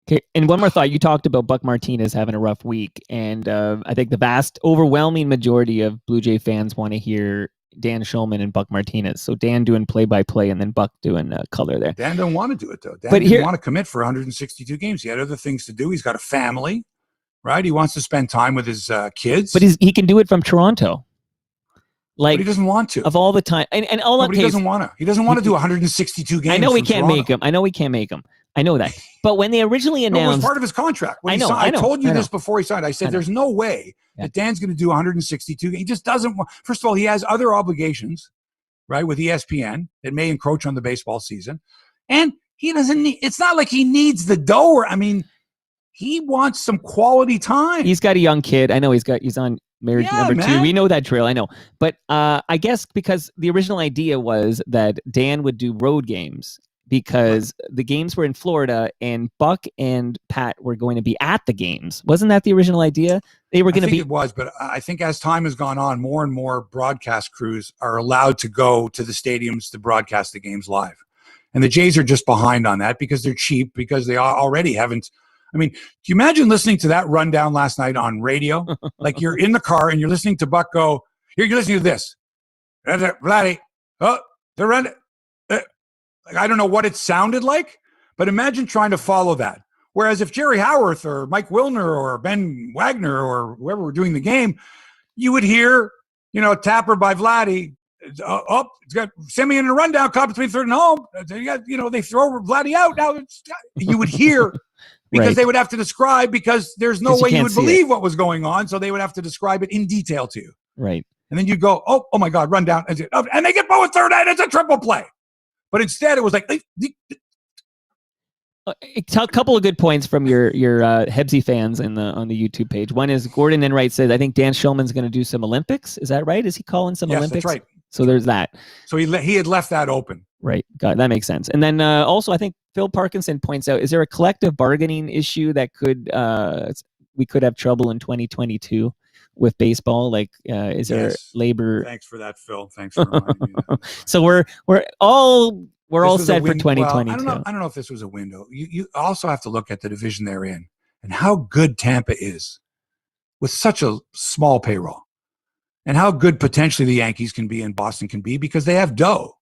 Okay, and one more thought. You talked about Buck Martinez having a rough week, and I think the vast, overwhelming majority of Blue Jay fans want to hear Dan Shulman and Buck Martinez. So Dan doing play-by-play and then Buck doing color there. Dan don't want to do it, though. Dan didn't want to commit for 162 games. He had other things to do. He's got a family, right? He wants to spend time with his kids. But he can do it from Toronto. But he doesn't want to. Of all the time. And all no, but he doesn't want to. He doesn't want to do 162 games. I know we can't make him. I know we can't make him. I know that. But when they originally announced... No, it was part of his contract. I told you this before he signed. I said there's no way that Dan's going to do 162. He just doesn't want... First of all, he has other obligations, right, with ESPN that may encroach on the baseball season. And he doesn't need... It's not like he needs the dough. I mean, he wants some quality time. He's got a young kid. I know he's on marriage number 2. We know that trail. I know. But I guess because the original idea was that Dan would do road games because the games were in Florida and Buck and Pat were going to be at the games. Wasn't that the original idea? They were going to be. It was, but I think as time has gone on, more and more broadcast crews are allowed to go to the stadiums to broadcast the games live. And the Jays are just behind on that because they're cheap, because they already haven't. I mean, do you imagine listening to that rundown last night on radio? Like you're in the car and you're listening to Buck go, you're listening to this. Vladdy, they're running. I don't know what it sounded like, but imagine trying to follow that. Whereas if Jerry Howarth or Mike Wilner or Ben Wagner or whoever were doing the game, you would hear, tapper by Vladdy. It's got Simeon in a rundown, caught between third and home. They throw Vladdy out. Now you would hear because they would have to describe, because there's no way you would believe what was going on. So they would have to describe it in detail to you. Right. And then you go, oh my God, rundown. And they get Bo at third and it's a triple play. But instead, it was like a couple of good points from your Hebsy fans on the YouTube page. One is Gordon Enright said, I think Dan Shulman's going to do some Olympics. Is that right? Is he calling some Olympics? That's right. So there's that. So he had left that open. Right. God, that makes sense. And then also, I think Phil Parkinson points out, is there a collective bargaining issue that we could have trouble in 2022? With baseball, like is there labor? Thanks for that, Phil. Thanks for reminding me of that. So we're all set for 2022. Well, I don't know if this was a window. You also have to look at the division they're in and how good Tampa is with such a small payroll, and how good potentially the Yankees can be and Boston can be because they have dough.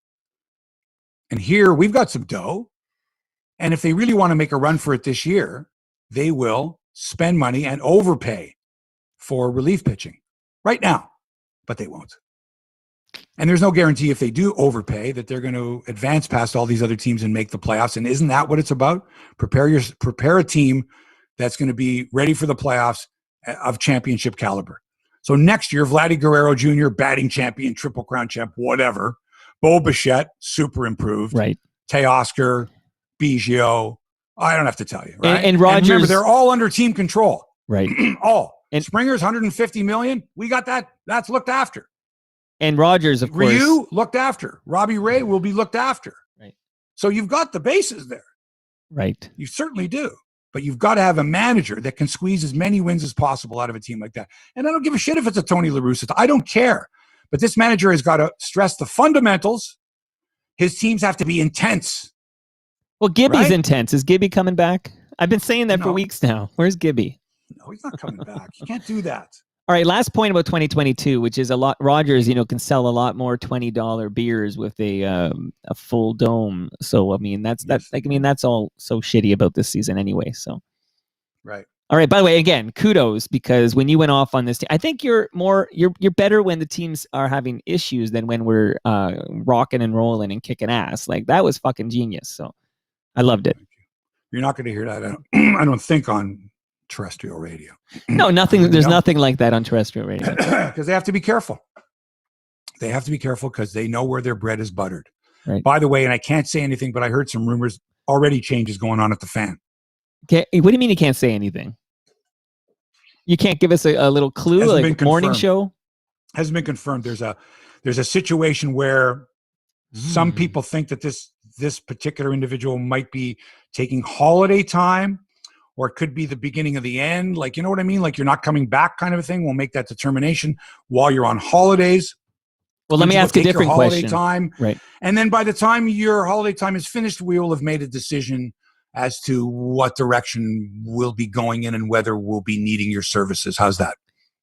And here we've got some dough, and if they really want to make a run for it this year, they will spend money and overpay for relief pitching right now, but they won't. And there's no guarantee if they do overpay that they're going to advance past all these other teams and make the playoffs. And isn't that what it's about? Prepare a team that's going to be ready for the playoffs of championship caliber. So next year, Vladdy Guerrero Jr., batting champion, Triple Crown champ, whatever. Bo Bichette, super improved. Right. Teoscar, Biggio. I don't have to tell you, right? And Rogers. Remember, they're all under team control. Right. All. And Springer's $150 million. We got that. That's looked after. And Rogers, of course. Ryu looked after. Robbie Ray will be looked after. Right. So you've got the bases there. Right. You certainly do. But you've got to have a manager that can squeeze as many wins as possible out of a team like that. And I don't give a shit if it's a Tony La Russa. I don't care. But this manager has got to stress the fundamentals. His teams have to be intense. Well, Gibby's right? intense. Is Gibby coming back? I've been saying that for weeks now. Where's Gibby? No, he's not coming back. You can't do that. All right, last point about 2022, which is a lot. Rogers, can sell a lot more $20 beers with a full dome. So I mean, that's all so shitty about this season anyway. So, right. All right. By the way, again, kudos, because when you went off on this team, I think you're better when the teams are having issues than when we're rocking and rolling and kicking ass. Like that was fucking genius. So I loved it. You're not going to hear that. I don't think on terrestrial radio. No, nothing. There's nothing like that on terrestrial radio. Because they have to be careful. They have to be careful because they know where their bread is buttered. Right. By the way, and I can't say anything, but I heard some rumors already changes going on at the Fan. Okay, what do you mean you can't say anything? You can't give us a little clue, Hasn't like morning show? Hasn't been confirmed. There's a situation where some people think that this particular individual might be taking holiday time, or it could be the beginning of the end. Like, you know what I mean? Like you're not coming back kind of a thing. We'll make that determination while you're on holidays. Well, let me ask a different question. Time. Right. And then by the time your holiday time is finished, we will have made a decision as to what direction we'll be going in and whether we'll be needing your services. How's that?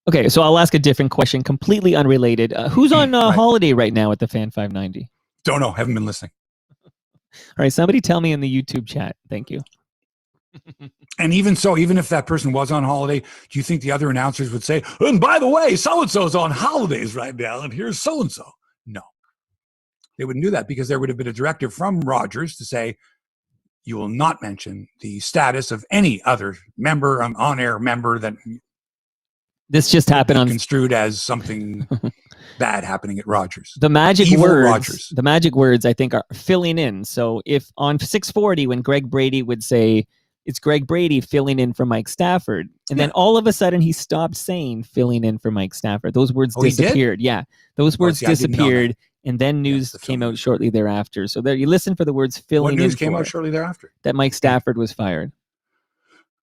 Okay, so I'll ask a different question, completely unrelated. Who's on holiday right now at the Fan 590? Don't know. Haven't been listening. All right, somebody tell me in the YouTube chat. Thank you. And even so, even if that person was on holiday, do you think the other announcers would say, and by the way, so-and-so's on holidays right now, and here's so-and-so? No. They wouldn't do that because there would have been a directive from Rogers to say, you will not mention the status of any other member, on-air member that this just happened on construed as something bad happening at Rogers. The magic Evil words. Rogers. The magic words, I think, are filling in. So if on 640, when Greg Brady would say, it's Greg Brady filling in for Mike Stafford, and then all of a sudden he stopped saying filling in for Mike Stafford. Those words disappeared. Yeah, those words disappeared, and then news came out shortly thereafter. So there, you listen for the words filling in. What news came out shortly thereafter? That Mike Stafford was fired.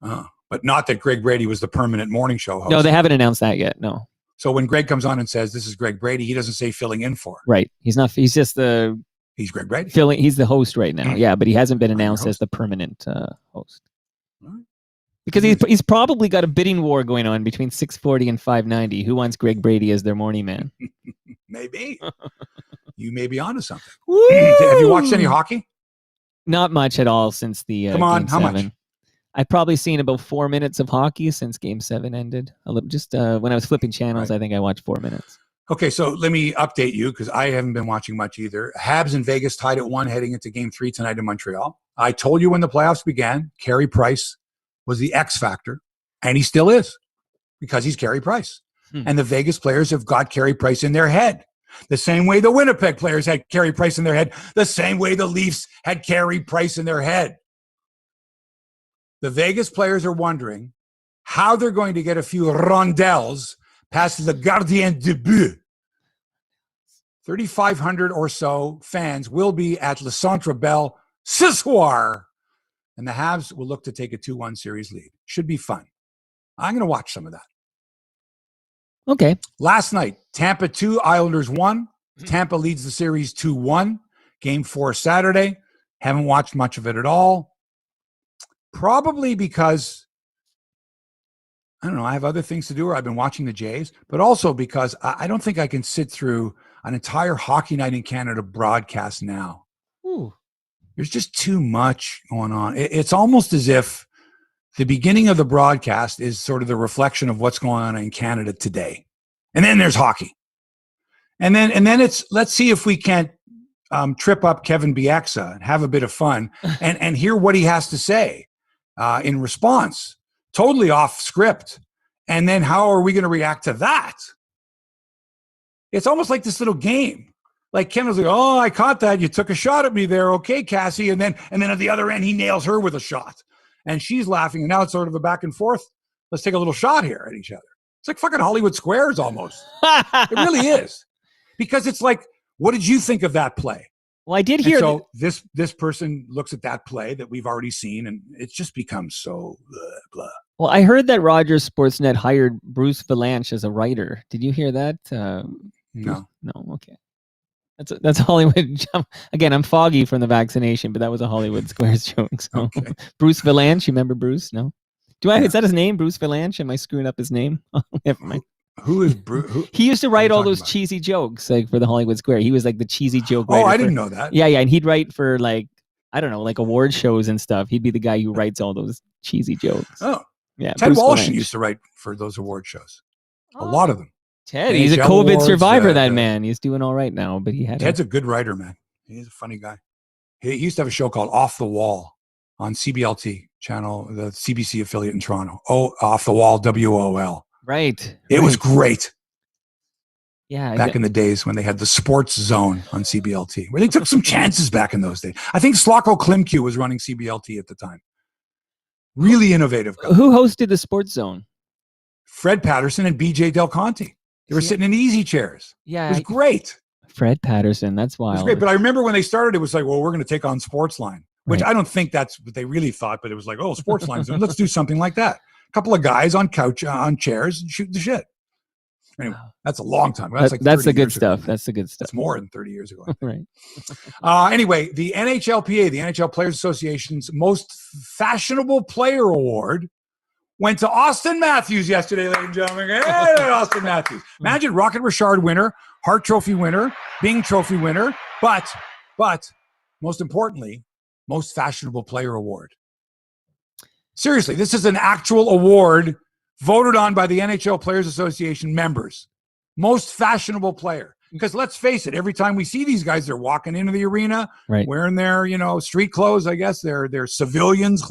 But not that Greg Brady was the permanent morning show host. No, they haven't announced that yet. No. So when Greg comes on and says, this is Greg Brady, he doesn't say filling in for. Right. He's not. He's just the. He's Greg Brady. He's the host right now. Yeah, but he hasn't been announced as the permanent host. Because he's probably got a bidding war going on between 640 and 590. Who wants Greg Brady as their morning man? Maybe. You may be onto something. Have you watched any hockey? Not much at all since the Come on, Game how 7. much? I've probably seen about 4 minutes of hockey since Game 7 ended. A little, just when I was flipping channels, I think I watched 4 minutes. Okay, so let me update you because I haven't been watching much either. Habs in Vegas tied at 1 heading into Game 3 tonight in Montreal. I told you when the playoffs began, Carey Price was the X factor, and he still is because he's Carey Price. And the Vegas players have got Carey Price in their head. The same way the Winnipeg players had Carey Price in their head, the same way the Leafs had Carey Price in their head. The Vegas players are wondering how they're going to get a few rondelles past the gardien de but. 3,500 or so fans will be at Le Centre Bell ce soir, and the Habs will look to take a 2-1 series lead. Should be fun. I'm going to watch some of that. Okay. Last night, Tampa 2, Islanders 1. Tampa leads the series 2-1. Game 4 Saturday. Haven't watched much of it at all. Probably because, I don't know, I have other things to do, or I've been watching the Jays, but also because I don't think I can sit through an entire Hockey Night in Canada broadcast now. Ooh. There's just too much going on. It's almost as if the beginning of the broadcast is sort of the reflection of what's going on in Canada today. And then there's hockey. And then it's, let's see if we can't trip up Kevin Bieksa and have a bit of fun and hear what he has to say in response. Totally off script. And then how are we going to react to that? It's almost like this little game. Like Ken was like, oh, I caught that. You took a shot at me there. Okay, Cassie. And then at the other end, he nails her with a shot. And she's laughing. And now it's sort of a back and forth. Let's take a little shot here at each other. It's like fucking Hollywood Squares almost. It really is. Because it's like, what did you think of that play? Well, I did hear. So this person looks at that play that we've already seen, and it's just become so blah, blah. Well, I heard that Rogers Sportsnet hired Bruce Valanche as a writer. Did you hear that? No. Okay. That's Hollywood. Again, I'm foggy from the vaccination, but that was a Hollywood Squares joke. So. Okay. Bruce Valanche, you remember Bruce? No. Is that his name, Bruce Valanche? Am I screwing up his name? Never mind. Who is Bruce? He used to write all those cheesy jokes like for the Hollywood Square. He was like the cheesy joke writer. Oh, I didn't know that. Yeah, and he'd write for like, I don't know, like award shows and stuff. He'd be the guy who writes all those cheesy jokes. Oh, yeah. Ted Walsh used to write for those award shows. A lot of them. Ted, he's a COVID survivor. That man, he's doing all right now. But Ted's a good writer, man. He's a funny guy. He used to have a show called Off the Wall on CBLT channel, the CBC affiliate in Toronto. Oh, Off the Wall, WOL. Right. It was great. Yeah. Back in the days when they had the Sports Zone on CBLT, where they took some chances back in those days. I think Slocko Klimke was running CBLT at the time. Really innovative guy. Who hosted the Sports Zone? Fred Patterson and BJ Del Conte. They were sitting in easy chairs. Yeah. It was great. Fred Patterson, that's wild. It was great. But I remember when they started, it was like, well, we're going to take on Sportsline, which I don't think that's what they really thought, but it was like, oh, Sportsline's let's do something like that. A couple of guys on chairs and shoot the shit. Anyway, that's a long time. That's the good stuff. That's the good stuff. That's more than 30 years ago. Right. Anyway, the NHLPA, the NHL Players Association's most fashionable player award went to Auston Matthews yesterday, ladies and gentlemen. Hey, Auston Matthews. Imagine Rocket Richard winner, Hart Trophy winner, Bing Trophy winner, but most importantly, most fashionable player award. Seriously, this is an actual award voted on by the NHL Players Association members. Most fashionable player. Because let's face it, every time we see these guys, they're walking into the arena, wearing their, street clothes, I guess. They're civilians,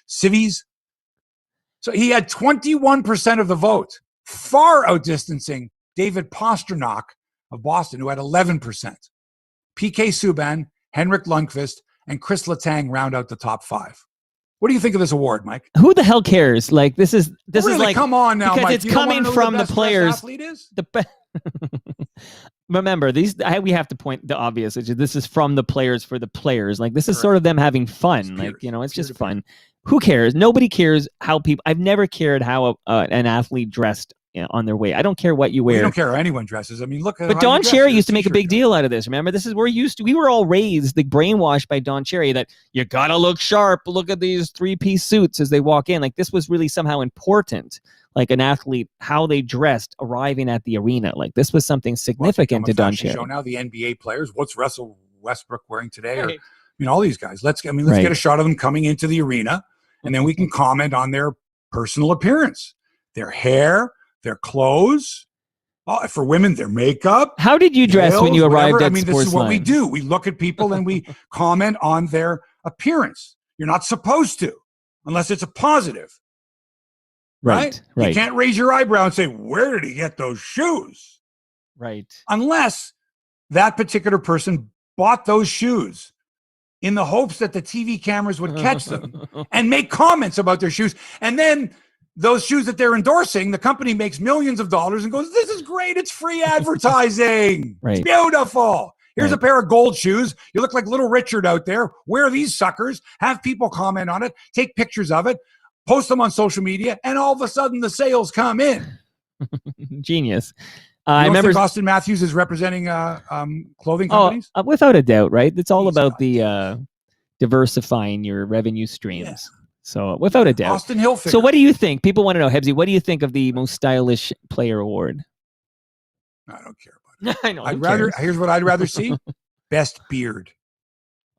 civvies. So he had 21% of the vote, far outdistancing David Pastrnak of Boston, who had 11%. PK Subban, Henrik Lundqvist, and Chris Letang round out the top 5. What do you think of this award, Mike? Who the hell cares? Like this is really, like, come on now, because Mike. it's coming from the players. Remember, we have to point the obvious. This is from the players for the players. Like this is sort of them having fun. Like it's just fun. Who cares? Nobody cares how people. I've never cared how an athlete dressed on their way. I don't care what you wear. We don't care how anyone dresses. I mean, look at. But Don Cherry used to make a big deal out of this. Remember, this is we were all raised, brainwashed by Don Cherry that you gotta look sharp. Look at these 3-piece suits as they walk in. Like this was really somehow important. Like an athlete, how they dressed arriving at the arena. Like this was something significant to Don Cherry. Show now the NBA players. What's Russell Westbrook wearing today? Or all these guys. Let's get a shot of them coming into the arena, and then we can comment on their personal appearance, their hair, their clothes. For women, their makeup. How did you dress when you arrived at Sportsline? This is what we do. We look at people and we comment on their appearance. You're not supposed to, unless it's a positive. Right? You can't raise your eyebrow and say, where did he get those shoes? Right. Unless that particular person bought those shoes in the hopes that the TV cameras would catch them and make comments about their shoes. And then those shoes that they're endorsing, the company makes millions of dollars and goes, this is great. It's free advertising. It's beautiful. Here's a pair of gold shoes. You look like Little Richard out there. Wear these suckers. Have people comment on it. Take pictures of it. Post them on social media. And all of a sudden, the sales come in. Genius. I remember Auston Matthews is representing clothing companies? Without a doubt, right? It's all about the diversifying your revenue streams. Yeah. So without a doubt. Austin Hilfiger. So what do you think? People want to know, Hebsy, what do you think of the most stylish player award? I don't care about it. I know. Here's what I'd rather see. Best beard.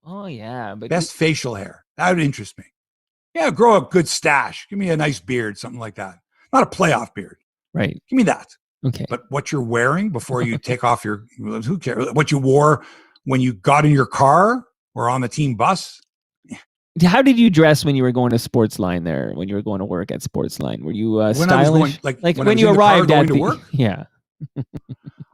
Oh, yeah. But best facial hair. That would interest me. Yeah, grow a good stash. Give me a nice beard, something like that. Not a playoff beard. Right. Give me that. Okay. But what you're wearing before you take off who cares? What you wore when you got in your car or on the team bus? How did you dress when you were going to Sportsline there, when you were going to work at Sportsline? Were you When I was going, stylish? like when I when was you in the car arrived going at to the work? Yeah.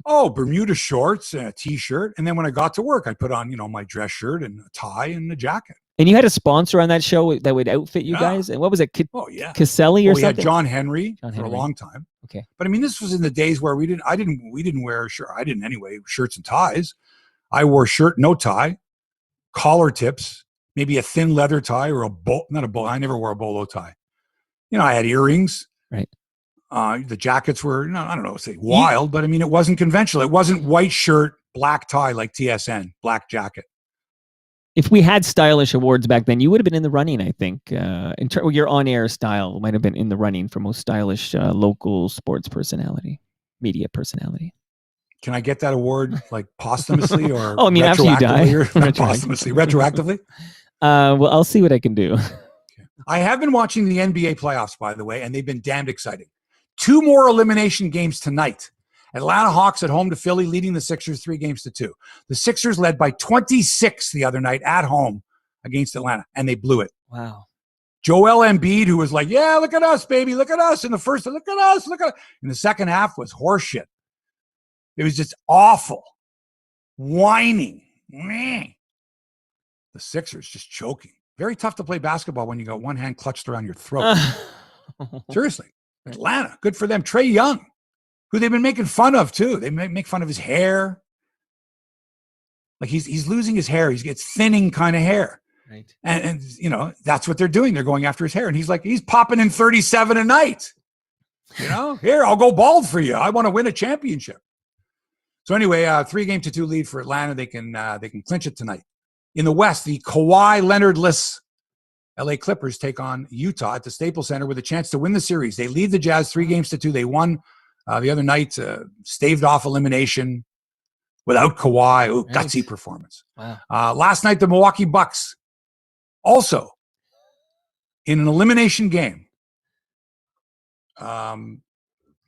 Oh, Bermuda shorts and a t-shirt. And then when I got to work, I put on, my dress shirt and a tie and a jacket. And you had a sponsor on that show that would outfit you guys? And what was it? Oh, yeah. Caselli or We had something? John Henry for a long time. Okay. But I mean, this was in the days where we didn't wear I didn't anyway, shirts and ties. I wore shirt, no tie, collar tips, maybe a thin leather tie or not a bow. I never wore a bolo tie. I had earrings. Right. The jackets were, I don't know, say wild, but I mean, it wasn't conventional. It wasn't white shirt, black tie like TSN, black jacket. If we had stylish awards back then, you would have been in the running, I think. Your on-air style might have been in the running for most stylish local sports personality, media personality. Can I get that award like posthumously or after you die? Not posthumously, retroactively? Well, I'll see what I can do. I have been watching the NBA playoffs, by the way, and they've been damned exciting. 2 more elimination games tonight. Atlanta Hawks at home to Philly, leading the Sixers 3-2. The Sixers led by 26 the other night at home against Atlanta, and they blew it. Wow. Joel Embiid, who was like, yeah, look at us, baby. Look at us in the first. Look at us. In the second half was horseshit. It was just awful. Whining. The Sixers just choking. Very tough to play basketball when you got one hand clutched around your throat. Seriously. Atlanta, good for them. Trae Young, who they've been making fun of too. They make fun of his hair. Like he's losing his hair. He gets thinning kind of hair. Right. And that's what they're doing. They're going after his hair. And he's popping in 37 a night. Here, I'll go bald for you. I want to win a championship. So anyway, 3-2 lead for Atlanta. They can clinch it tonight. In the West, the Kawhi Leonard-less LA Clippers take on Utah at the Staples Center with a chance to win the series. They lead the Jazz 3-2. They won the other night, staved off elimination without Kawhi. Ooh, Nice. Gutsy performance. Wow. Last night, the Milwaukee Bucks also in an elimination game won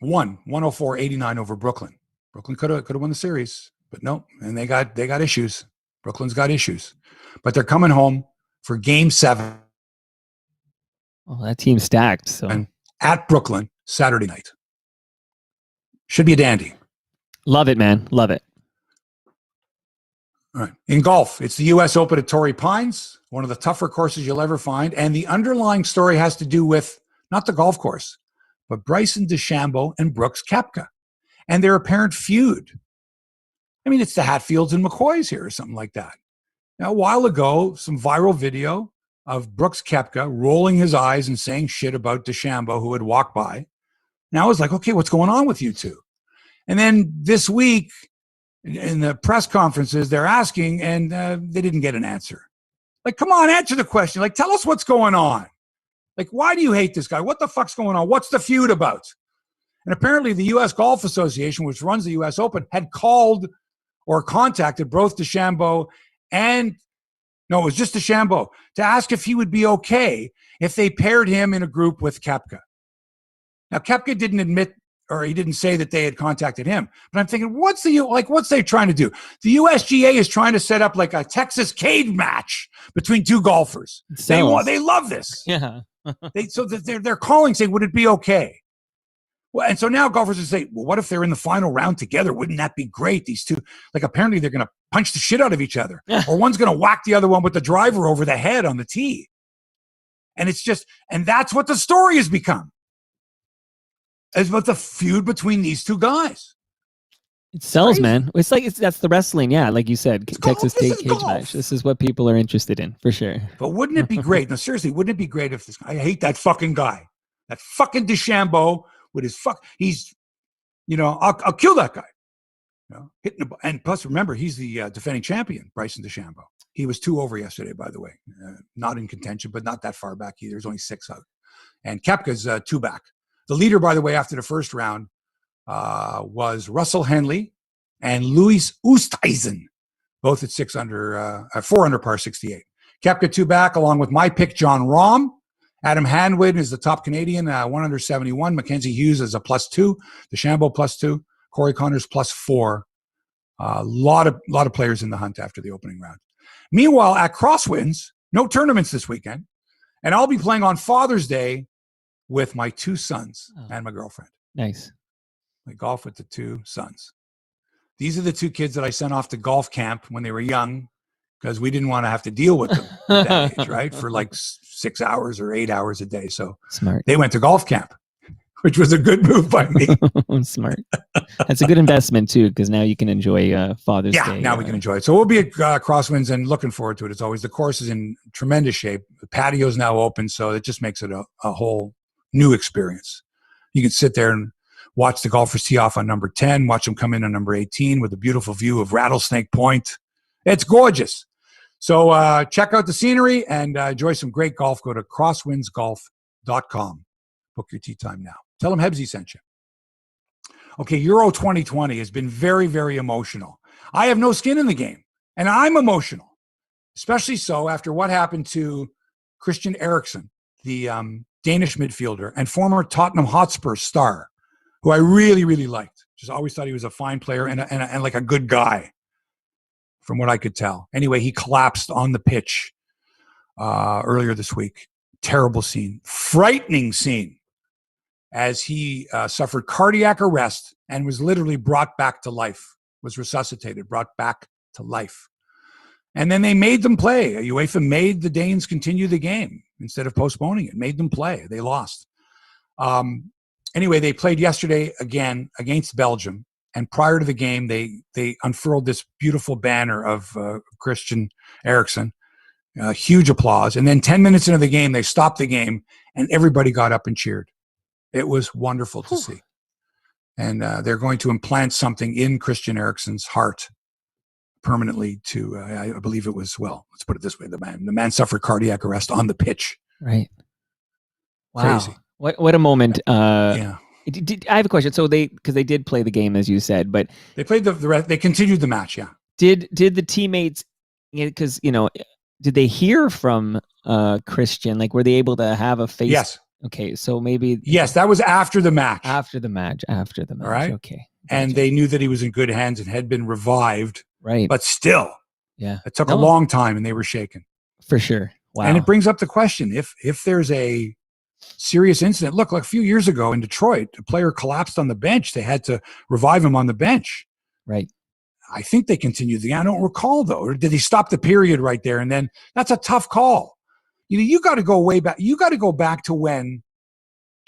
104-89 over Brooklyn. Brooklyn could have won the series, but no, and they got issues. Brooklyn's got issues, but they're coming home for Game 7. Well, that team's stacked. So and at Brooklyn Saturday night. Should be a dandy. Love it, man. Love it. All right. In golf, it's the U.S. Open at Torrey Pines, one of the tougher courses you'll ever find. And the underlying story has to do with not the golf course, but Bryson DeChambeau and Brooks Koepka and their apparent feud. I mean, it's the Hatfields and McCoys here or something like that. Now, a while ago, some viral video of Brooks Koepka rolling his eyes and saying shit about DeChambeau, who had walked by. Now it's like, okay, what's going on with you two? And then this week in the press conferences, they're asking, and they didn't get an answer. Like, come on, answer the question. Like, tell us what's going on. Like, why do you hate this guy? What the fuck's going on? What's the feud about? And apparently the U.S. Golf Association, which runs the U.S. Open, had called or contacted both DeChambeau and, no, it was just DeChambeau, to ask if he would be okay if they paired him in a group with Koepka. Now, Koepka didn't admit, or he didn't say that they had contacted him. But I'm thinking, what's they trying to do? The USGA is trying to set up like a Texas cage match between two golfers. They love this. Yeah. So they're calling, saying, would it be okay? Well, and so now golfers are saying, well, what if they're in the final round together? Wouldn't that be great? These two, like, apparently they're going to punch the shit out of each other, or one's going to whack the other one with the driver over the head on the tee. And and that's what the story has become. It's about the feud between these two guys. It sells, Crazy. man. It's like that's the wrestling, yeah. Like you said, Texas cage golf. match. This is what people are interested in, for sure. But wouldn't it be great? No, seriously, wouldn't it be great if I hate that fucking guy, that fucking DeChambeau with his he's, I'll kill that guy. Hitting the ball. And plus, remember, he's the defending champion, Bryson DeChambeau. He was 2 over yesterday, by the way. Not in contention, but not that far back either. There's only 6 out. And Koepka's 2 back. The leader, by the way, after the first round was Russell Henley and Louis Oosthuizen, both at 4 under par 68. Koepka 2 back, along with my pick, John Rahm, Adam Hanwin is the top Canadian, 171. Mackenzie Hughes is a +2. DeChambeau +2. Corey Connors +4. A lot of players in the hunt after the opening round. Meanwhile, at Crosswinds, no tournaments this weekend, and I'll be playing on Father's Day with my 2 sons and my girlfriend. Nice. I golf with the 2 sons. These are the 2 kids that I sent off to golf camp when they were young, because we didn't want to have to deal with them at that age, right? For like 6 hours or 8 hours a day. So smart. They went to golf camp, which was a good move by me. Smart. That's a good investment too, because now you can enjoy Father's Day. Yeah, now we can enjoy it. So we'll be at Crosswinds and looking forward to it. As always, the course is in tremendous shape. The patio's now open, so it just makes it a whole new experience. You can sit there and watch the golfers tee off on number 10, watch them come in on number 18 with a beautiful view of Rattlesnake Point. It's gorgeous. So check out the scenery and enjoy some great golf. Go to crosswindsgolf.com. Book your tee time now. Tell them Hebsy sent you. Okay, Euro 2020 has been very, very emotional. I have no skin in the game, and I'm emotional, especially so after what happened to Christian Eriksen, the Danish midfielder and former Tottenham Hotspur star, who I really, really liked. Just always thought he was a fine player and like a good guy, from what I could tell. Anyway, he collapsed on the pitch earlier this week. Terrible scene, frightening scene, as he suffered cardiac arrest and was literally brought back to life, was resuscitated, brought back to life. And then they made them play. UEFA made the Danes continue the game instead of postponing it, made them play. They lost. Anyway, they played yesterday again against Belgium. And prior to the game, they unfurled this beautiful banner of Christian Eriksen. Huge applause. And then 10 minutes into the game, they stopped the game and everybody got up and cheered. It was wonderful to see. And they're going to implant something in Christian Eriksen's heart permanently to, I believe it was, well, let's put it this way. The man suffered cardiac arrest on the pitch. Right. Wow. Crazy. What a moment. Yeah. I have a question. So because they did play the game, as you said, but they played they continued the match. Yeah. Did the teammates, because, did they hear from Christian? Like, were they able to have a face? Yes. Okay, so maybe. Yes, that was after the match. After the match. All right. Okay. Gotcha. And they knew that he was in good hands and had been revived. Right. But still, yeah, it took a long time and they were shaken. For sure. Wow. And it brings up the question, if there's a serious incident. Look, like a few years ago in Detroit, a player collapsed on the bench. They had to revive him on the bench. Right. I think they continued the game. I don't recall, though. Or did he stop the period right there? And then that's a tough call. You got to go way back. You got to go back to when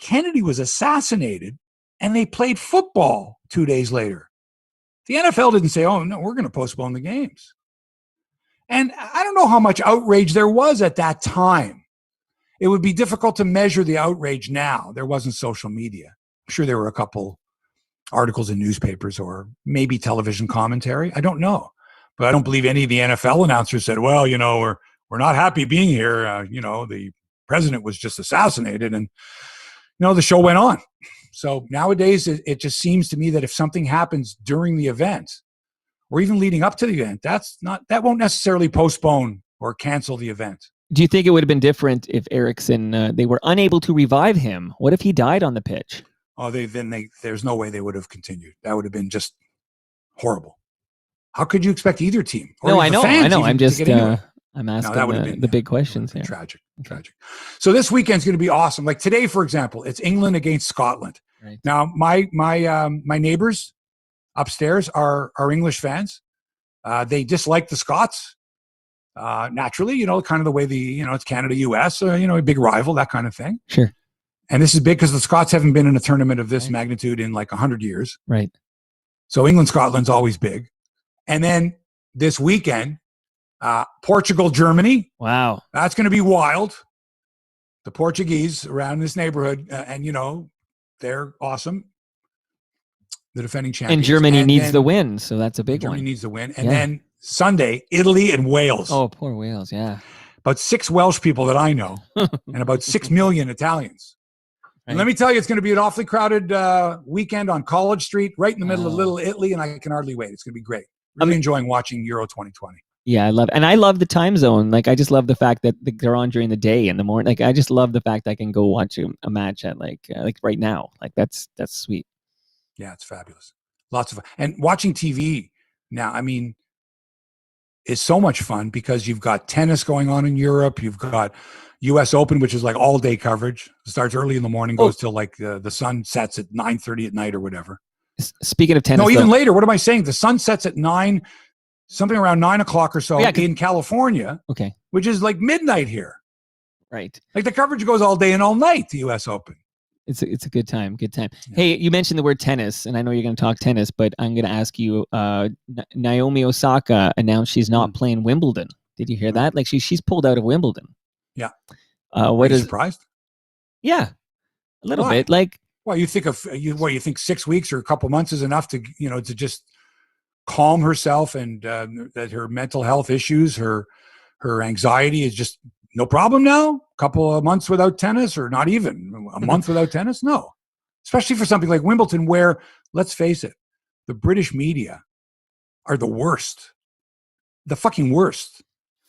Kennedy was assassinated and they played football 2 days later. The NFL didn't say, oh, no, we're going to postpone the games. And I don't know how much outrage there was at that time. It would be difficult to measure the outrage now. There wasn't social media. I'm sure there were a couple articles in newspapers or maybe television commentary. I don't know. But I don't believe any of the NFL announcers said, well, we're not happy being here. The president was just assassinated and, the show went on. So nowadays, it just seems to me that if something happens during the event or even leading up to the event, that won't necessarily postpone or cancel the event. Do you think it would have been different if Eriksen, they were unable to revive him? What if he died on the pitch? Oh, there's no way they would have continued. That would have been just horrible. How could you expect either team? Or no, I know. I'm just, I'm asking that would have been the big questions here. Tragic. So this weekend's going to be awesome. Like today, for example, it's England against Scotland. Right. Now, my neighbors upstairs are English fans. They dislike the Scots. Naturally, kind of the way it's Canada, US, a big rival, that kind of thing. Sure. And this is big because the Scots haven't been in a tournament of this magnitude in like 100 years. Right. So England, Scotland's always big. And then this weekend, Portugal, Germany. Wow. That's going to be wild. The Portuguese around this neighborhood, and they're awesome. The defending champions. And Germany needs the win, so that's a big one. Germany needs the win. And then Sunday, Italy and Wales. Oh, poor Wales, yeah. About 6 Welsh people that I know, and about 6 million Italians. Right. And let me tell you, it's going to be an awfully crowded weekend on College Street, right in the middle of Little Italy, and I can hardly wait. It's going to be great. Really enjoying watching Euro 2020. Yeah, I love the time zone. Like, I just love the fact that they're on during the day in the morning. Like, I just love the fact I can go watch a match at like right now. Like, that's sweet. Yeah, it's fabulous. Lots of fun. And watching TV now, I mean, is so much fun because you've got tennis going on in Europe. You've got U.S. Open, which is like all day coverage. It starts early in the morning, goes till like the sun sets at 9:30 at night or whatever. Speaking of tennis, no, even later. What am I saying? The sun sets at 9, something around 9 o'clock or so in California. Okay, which is like midnight here. Right. Like the coverage goes all day and all night. The U.S. Open. It's a good time. Good time. Yeah. Hey, you mentioned the word tennis, and I know you're going to talk tennis, but I'm going to ask you. Naomi Osaka announced she's not playing Wimbledon. Did you hear that? Like she's pulled out of Wimbledon. Yeah. What Are you is surprised? Yeah, a little bit. Like, well, you think you think 6 weeks or a couple months is enough to to just calm herself and that her mental health issues, her anxiety is just no problem now? A couple of months without tennis, or not even a month without tennis? No. Especially for something like Wimbledon, where, let's face it, the British media are the worst. The fucking worst.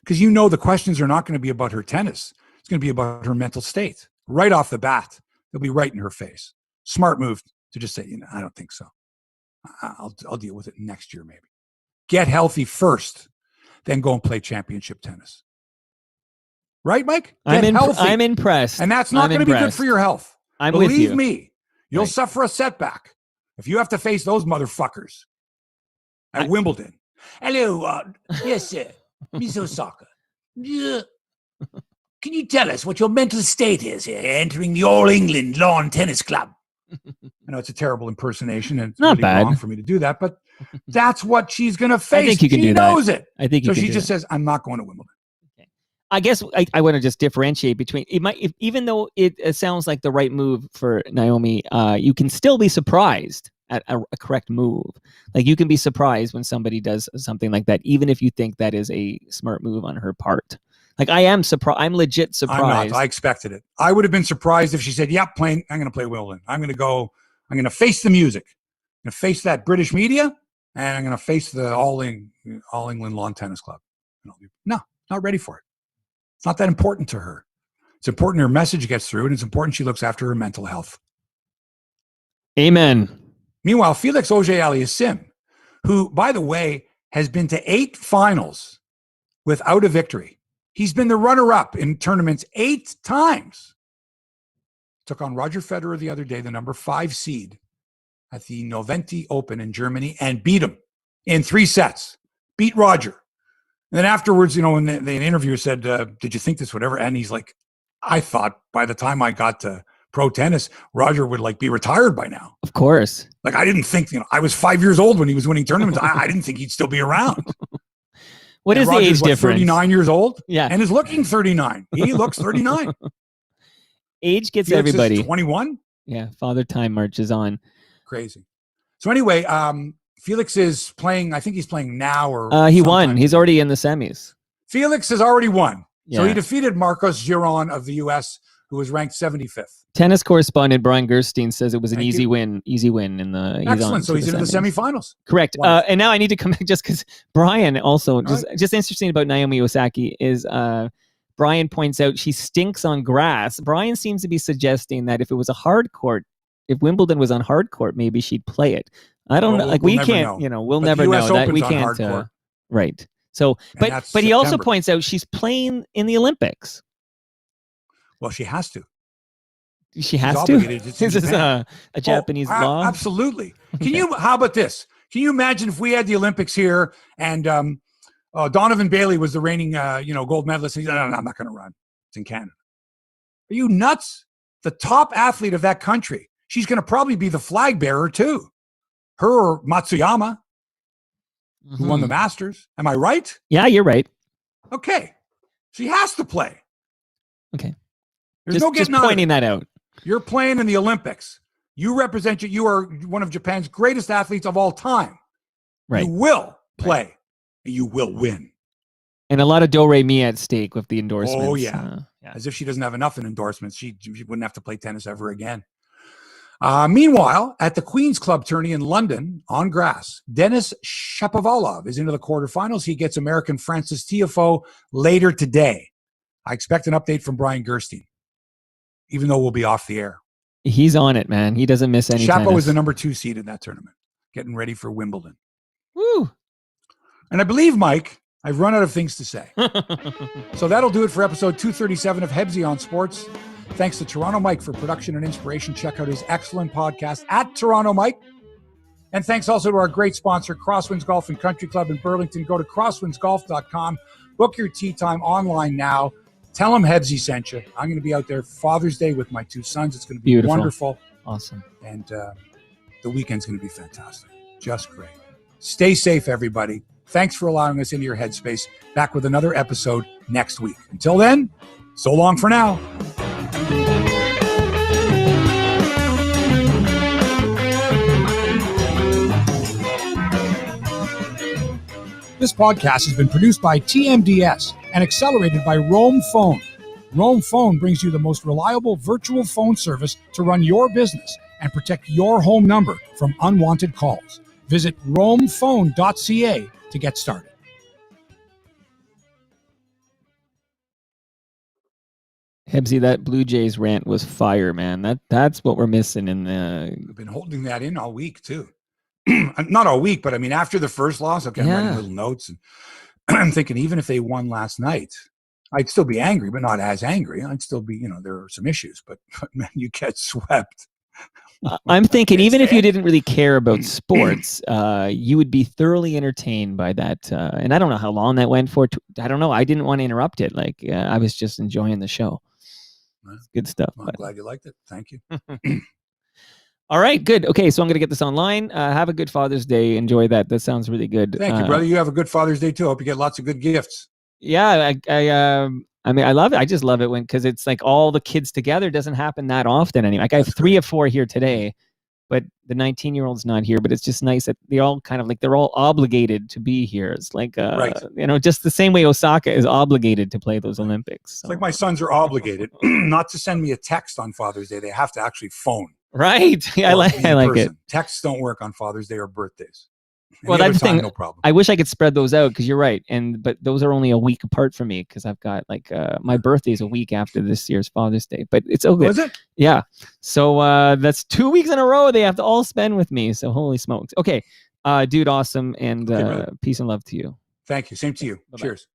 Because the questions are not going to be about her tennis. It's going to be about her mental state. Right off the bat, they'll be right in her face. Smart move to just say, I don't think so. I'll deal with it next year maybe. Get healthy first, then go and play championship tennis. Right, Mike? I'm impressed. And that's not going to be good for your health. Believe me, you'll suffer a setback if you have to face those motherfuckers at Wimbledon. Hello, yes, sir. Miss Osaka. Can you tell us what your mental state is here entering the All England Lawn Tennis Club? I know it's a terrible impersonation, and it's not really bad wrong for me to do that, but that's what she's going to face. I think you can she do knows that. it. I think you so can she do just that. says, "I'm not going to Wimbledon." Okay. I guess I want to just differentiate between it. Even though it sounds like the right move for Naomi, you can still be surprised at a correct move. Like you can be surprised when somebody does something like that, even if you think that is a smart move on her part. Like I am surprised. I'm legit surprised. I'm not. I expected it. I would have been surprised if she said, "Yeah, I'm going to play Wimbledon. I'm going to go. I'm going to face the music. I'm going to face that British media, and I'm going to face the All England Lawn Tennis Club." No, not ready for it. It's not that important to her. It's important her message gets through, and it's important she looks after her mental health. Amen. Meanwhile, Felix Auger-Aliassime, who, by the way, has been to 8 finals without a victory. He's been the runner-up in tournaments 8 times. Took on Roger Federer the other day, the number 5 seed at the Noventi Open in Germany, and beat him in 3 sets. Beat Roger. And then afterwards, when the interviewer said, "Did you think this would ever end?" He's like, "I thought by the time I got to pro tennis, Roger would be retired by now." Of course. Like I didn't think, I was 5 years old when he was winning tournaments. I didn't think he'd still be around. What is Roger's, the age difference? 39 years old? Yeah. And is looking 39. He looks 39. Age gets Felix everybody. Is 21? Yeah. Father Time marches on. Crazy. So anyway, Felix is playing, I think he's playing now or he won. He's already in the semis. Felix has already won. Yeah. So he defeated Marcos Giron of the U.S., who was ranked 75th. Tennis correspondent Brian Gerstein says it was an easy win in the. Excellent. So he's into the semifinals. Correct. And now I need to come back just because Brian also just interesting about Naomi Osaka is Brian points out she stinks on grass. Brian seems to be suggesting that if it was a hard court, if Wimbledon was on hard court, maybe she'd play it. I don't know. Like we can't, we'll never know that we can't. Right. So, but he also points out she's playing in the Olympics. Well, she has to. She has to. This is a Japanese law. Absolutely. How about this? Can you imagine if we had the Olympics here and Donovan Bailey was the reigning gold medalist? And he said, "No, I'm not going to run. It's in Canada." Are you nuts? The top athlete of that country. She's going to probably be the flag bearer too. Her or Matsuyama, who won the Masters. Am I right? Yeah, you're right. Okay. She has to play. Okay. There's no getting just pointing that out. You're playing in the Olympics. You represent you. You are one of Japan's greatest athletes of all time. Right. You will play, and you will win. And a lot of do-re-mi at stake with the endorsements. Oh, yeah. As if she doesn't have enough in endorsements. She wouldn't have to play tennis ever again. Meanwhile, at the Queen's Club tourney in London on grass, Denis Shapovalov is into the quarterfinals. He gets American Francis Tiafoe later today. I expect an update from Brian Gerstein, even though we'll be off the air. He's on it, man. He doesn't miss any Shapo tennis. is the number 2 seed in that tournament, getting ready for Wimbledon. Woo! And I believe, Mike, I've run out of things to say. So that'll do it for episode 237 of Hebsy on Sports. Thanks to Toronto Mike for production and inspiration. Check out his excellent podcast at Toronto Mike. And thanks also to our great sponsor, Crosswinds Golf and Country Club in Burlington. Go to crosswindsgolf.com. Book your tee time online now. Tell them Hebsy sent you. I'm going to be out there Father's Day with my 2 sons. It's going to be Beautiful. Wonderful. Awesome. And the weekend's going to be fantastic. Just great. Stay safe, everybody. Thanks for allowing us into your headspace. Back with another episode next week. Until then, so long for now. This podcast has been produced by TMDS and accelerated by Roam Phone. Roam Phone brings you the most reliable virtual phone service to run your business and protect your home number from unwanted calls. Visit roamphone.ca to get started. Hebsy, that Bluejays rant was fire, man. That's what we're missing in the. I've been holding that in all week too. Not all week, but I mean, after the first loss, okay, I'm writing little notes, and I'm thinking even if they won last night, I'd still be angry, but not as angry. I'd still be, there are some issues, but man, you get swept. I'm thinking even if you didn't really care about sports, you would be thoroughly entertained by that. And I don't know how long that went for. I don't know. I didn't want to interrupt it. Like I was just enjoying the show. Good stuff. Well, I'm glad you liked it. Thank you. All right, good. Okay, so I'm going to get this online. Have a good Father's Day. Enjoy that. That sounds really good. Thank you, brother. You have a good Father's Day too. Hope you get lots of good gifts. Yeah, I mean, I love it. I just love it because it's like all the kids together. It doesn't happen that often anymore. Like I have 3 or 4 here today, but the 19-year-old's not here. But it's just nice that they all kind of like they're all obligated to be here. It's like right. Just the same way Osaka is obligated to play those Olympics. So. It's like my sons are obligated not to send me a text on Father's Day. They have to actually phone. Right. I like it. Texts don't work on Father's Day or birthdays. Well, that's the thing. No problem. I wish I could spread those out because you're right. But those are only a week apart from me because I've got like my birthday is a week after this year's Father's Day. But it's okay. Was it? Yeah. So that's 2 weeks in a row they have to all spend with me. So holy smokes. Okay. Dude, awesome. And peace and love to you. Thank you. Same to you. Bye-bye. Cheers.